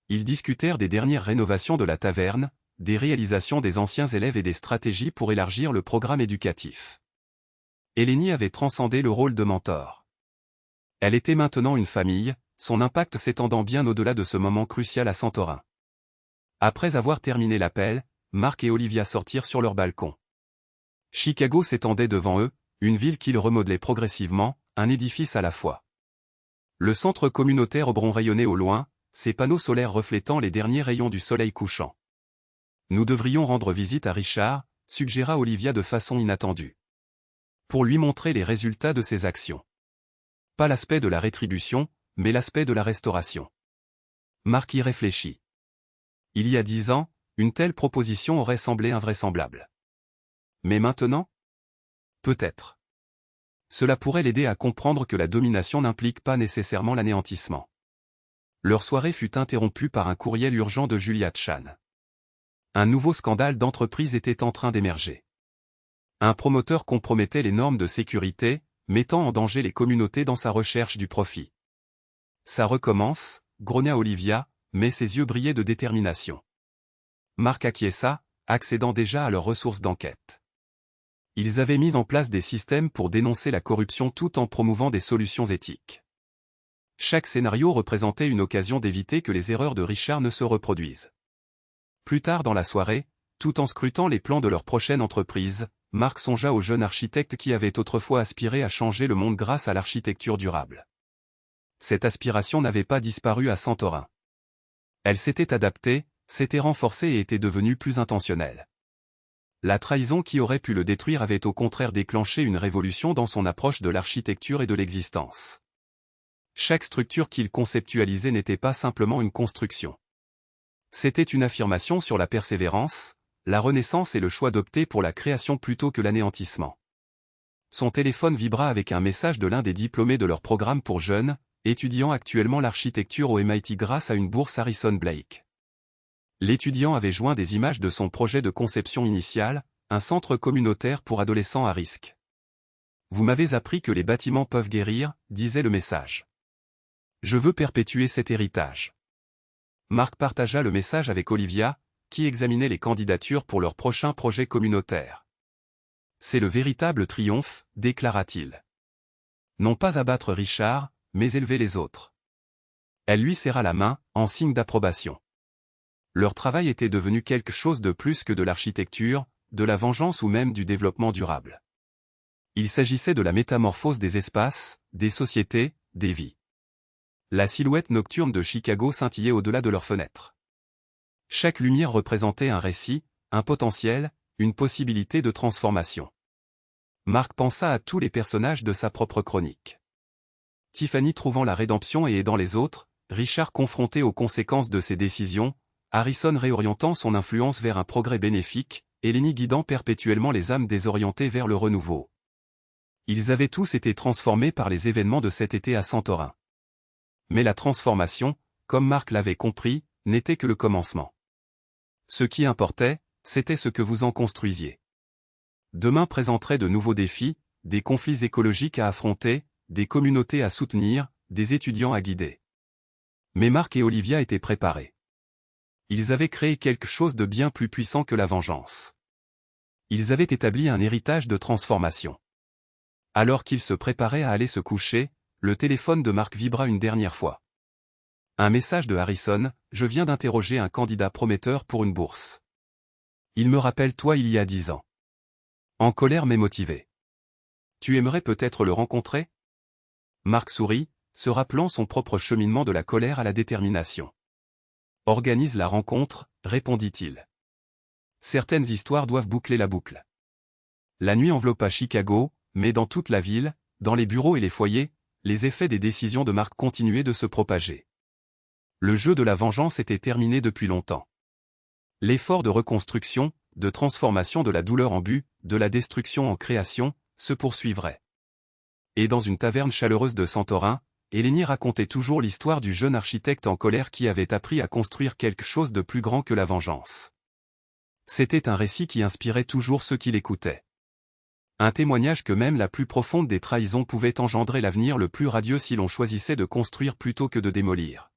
Ils discutèrent des dernières rénovations de la taverne, des réalisations des anciens élèves et des stratégies pour élargir le programme éducatif. Hélénie avait transcendé le rôle de mentor. Elle était maintenant une famille, son impact s'étendant bien au-delà de ce moment crucial à Santorin. Après avoir terminé l'appel, Marc et Olivia sortirent sur leur balcon. Chicago s'étendait devant eux, une ville qu'ils remodelaient progressivement, un édifice à la fois. Le centre communautaire Oberon rayonnait au loin, ses panneaux solaires reflétant les derniers rayons du soleil couchant. Nous devrions rendre visite à Richard, suggéra Olivia de façon inattendue. Pour lui montrer les résultats de ses actions. Pas l'aspect de la rétribution, mais l'aspect de la restauration. Mark y réfléchit. Il y a 10 ans, une telle proposition aurait semblé invraisemblable. Mais maintenant? Peut-être. Cela pourrait l'aider à comprendre que la domination n'implique pas nécessairement l'anéantissement. Leur soirée fut interrompue par un courriel urgent de Julia Chan. Un nouveau scandale d'entreprise était en train d'émerger. Un promoteur compromettait les normes de sécurité, mettant en danger les communautés dans sa recherche du profit. Ça recommence, grogna Olivia, mais ses yeux brillaient de détermination. Mark acquiesça, accédant déjà à leurs ressources d'enquête. Ils avaient mis en place des systèmes pour dénoncer la corruption tout en promouvant des solutions éthiques. Chaque scénario représentait une occasion d'éviter que les erreurs de Richard ne se reproduisent. Plus tard dans la soirée, tout en scrutant les plans de leur prochaine entreprise, Mark songea au jeune architecte qui avait autrefois aspiré à changer le monde grâce à l'architecture durable. Cette aspiration n'avait pas disparu à Santorin. Elle s'était adaptée, s'était renforcée et était devenue plus intentionnelle. La trahison qui aurait pu le détruire avait au contraire déclenché une révolution dans son approche de l'architecture et de l'existence. Chaque structure qu'il conceptualisait n'était pas simplement une construction. C'était une affirmation sur la persévérance, la renaissance et le choix d'opter pour la création plutôt que l'anéantissement. Son téléphone vibra avec un message de l'un des diplômés de leur programme pour jeunes, étudiant actuellement l'architecture au MIT grâce à une bourse Harrison Blake. L'étudiant avait joint des images de son projet de conception initiale, un centre communautaire pour adolescents à risque. « Vous m'avez appris que les bâtiments peuvent guérir », disait le message. « Je veux perpétuer cet héritage. » Mark partagea le message avec Olivia, qui examinait les candidatures pour leur prochain projet communautaire. « C'est le véritable triomphe, déclara-t-il. Non pas abattre Richard, mais élever les autres. » Elle lui serra la main, en signe d'approbation. Leur travail était devenu quelque chose de plus que de l'architecture, de la vengeance ou même du développement durable. Il s'agissait de la métamorphose des espaces, des sociétés, des vies. La silhouette nocturne de Chicago scintillait au-delà de leurs fenêtres. Chaque lumière représentait un récit, un potentiel, une possibilité de transformation. Mark pensa à tous les personnages de sa propre chronique. Tiffany trouvant la rédemption et aidant les autres, Richard confronté aux conséquences de ses décisions, Harrison réorientant son influence vers un progrès bénéfique, et Lenny guidant perpétuellement les âmes désorientées vers le renouveau. Ils avaient tous été transformés par les événements de cet été à Santorin. Mais la transformation, comme Mark l'avait compris, n'était que le commencement. Ce qui importait, c'était ce que vous en construisiez. Demain présenterait de nouveaux défis, des conflits écologiques à affronter, des communautés à soutenir, des étudiants à guider. Mais Mark et Olivia étaient préparés. Ils avaient créé quelque chose de bien plus puissant que la vengeance. Ils avaient établi un héritage de transformation. Alors qu'ils se préparaient à aller se coucher, le téléphone de Mark vibra une dernière fois. Un message de Harrison, « Je viens d'interroger un candidat prometteur pour une bourse. Il me rappelle toi il y a 10 ans. En colère mais motivé. Tu aimerais peut-être le rencontrer ?» Mark sourit, se rappelant son propre cheminement de la colère à la détermination. « Organise la rencontre, » répondit-il. Certaines histoires doivent boucler la boucle. La nuit enveloppa Chicago, mais dans toute la ville, dans les bureaux et les foyers, les effets des décisions de Mark continuaient de se propager. Le jeu de la vengeance était terminé depuis longtemps. L'effort de reconstruction, de transformation de la douleur en but, de la destruction en création, se poursuivrait. Et dans une taverne chaleureuse de Santorin, Eleni racontait toujours l'histoire du jeune architecte en colère qui avait appris à construire quelque chose de plus grand que la vengeance. C'était un récit qui inspirait toujours ceux qui l'écoutaient. Un témoignage que même la plus profonde des trahisons pouvait engendrer l'avenir le plus radieux si l'on choisissait de construire plutôt que de démolir.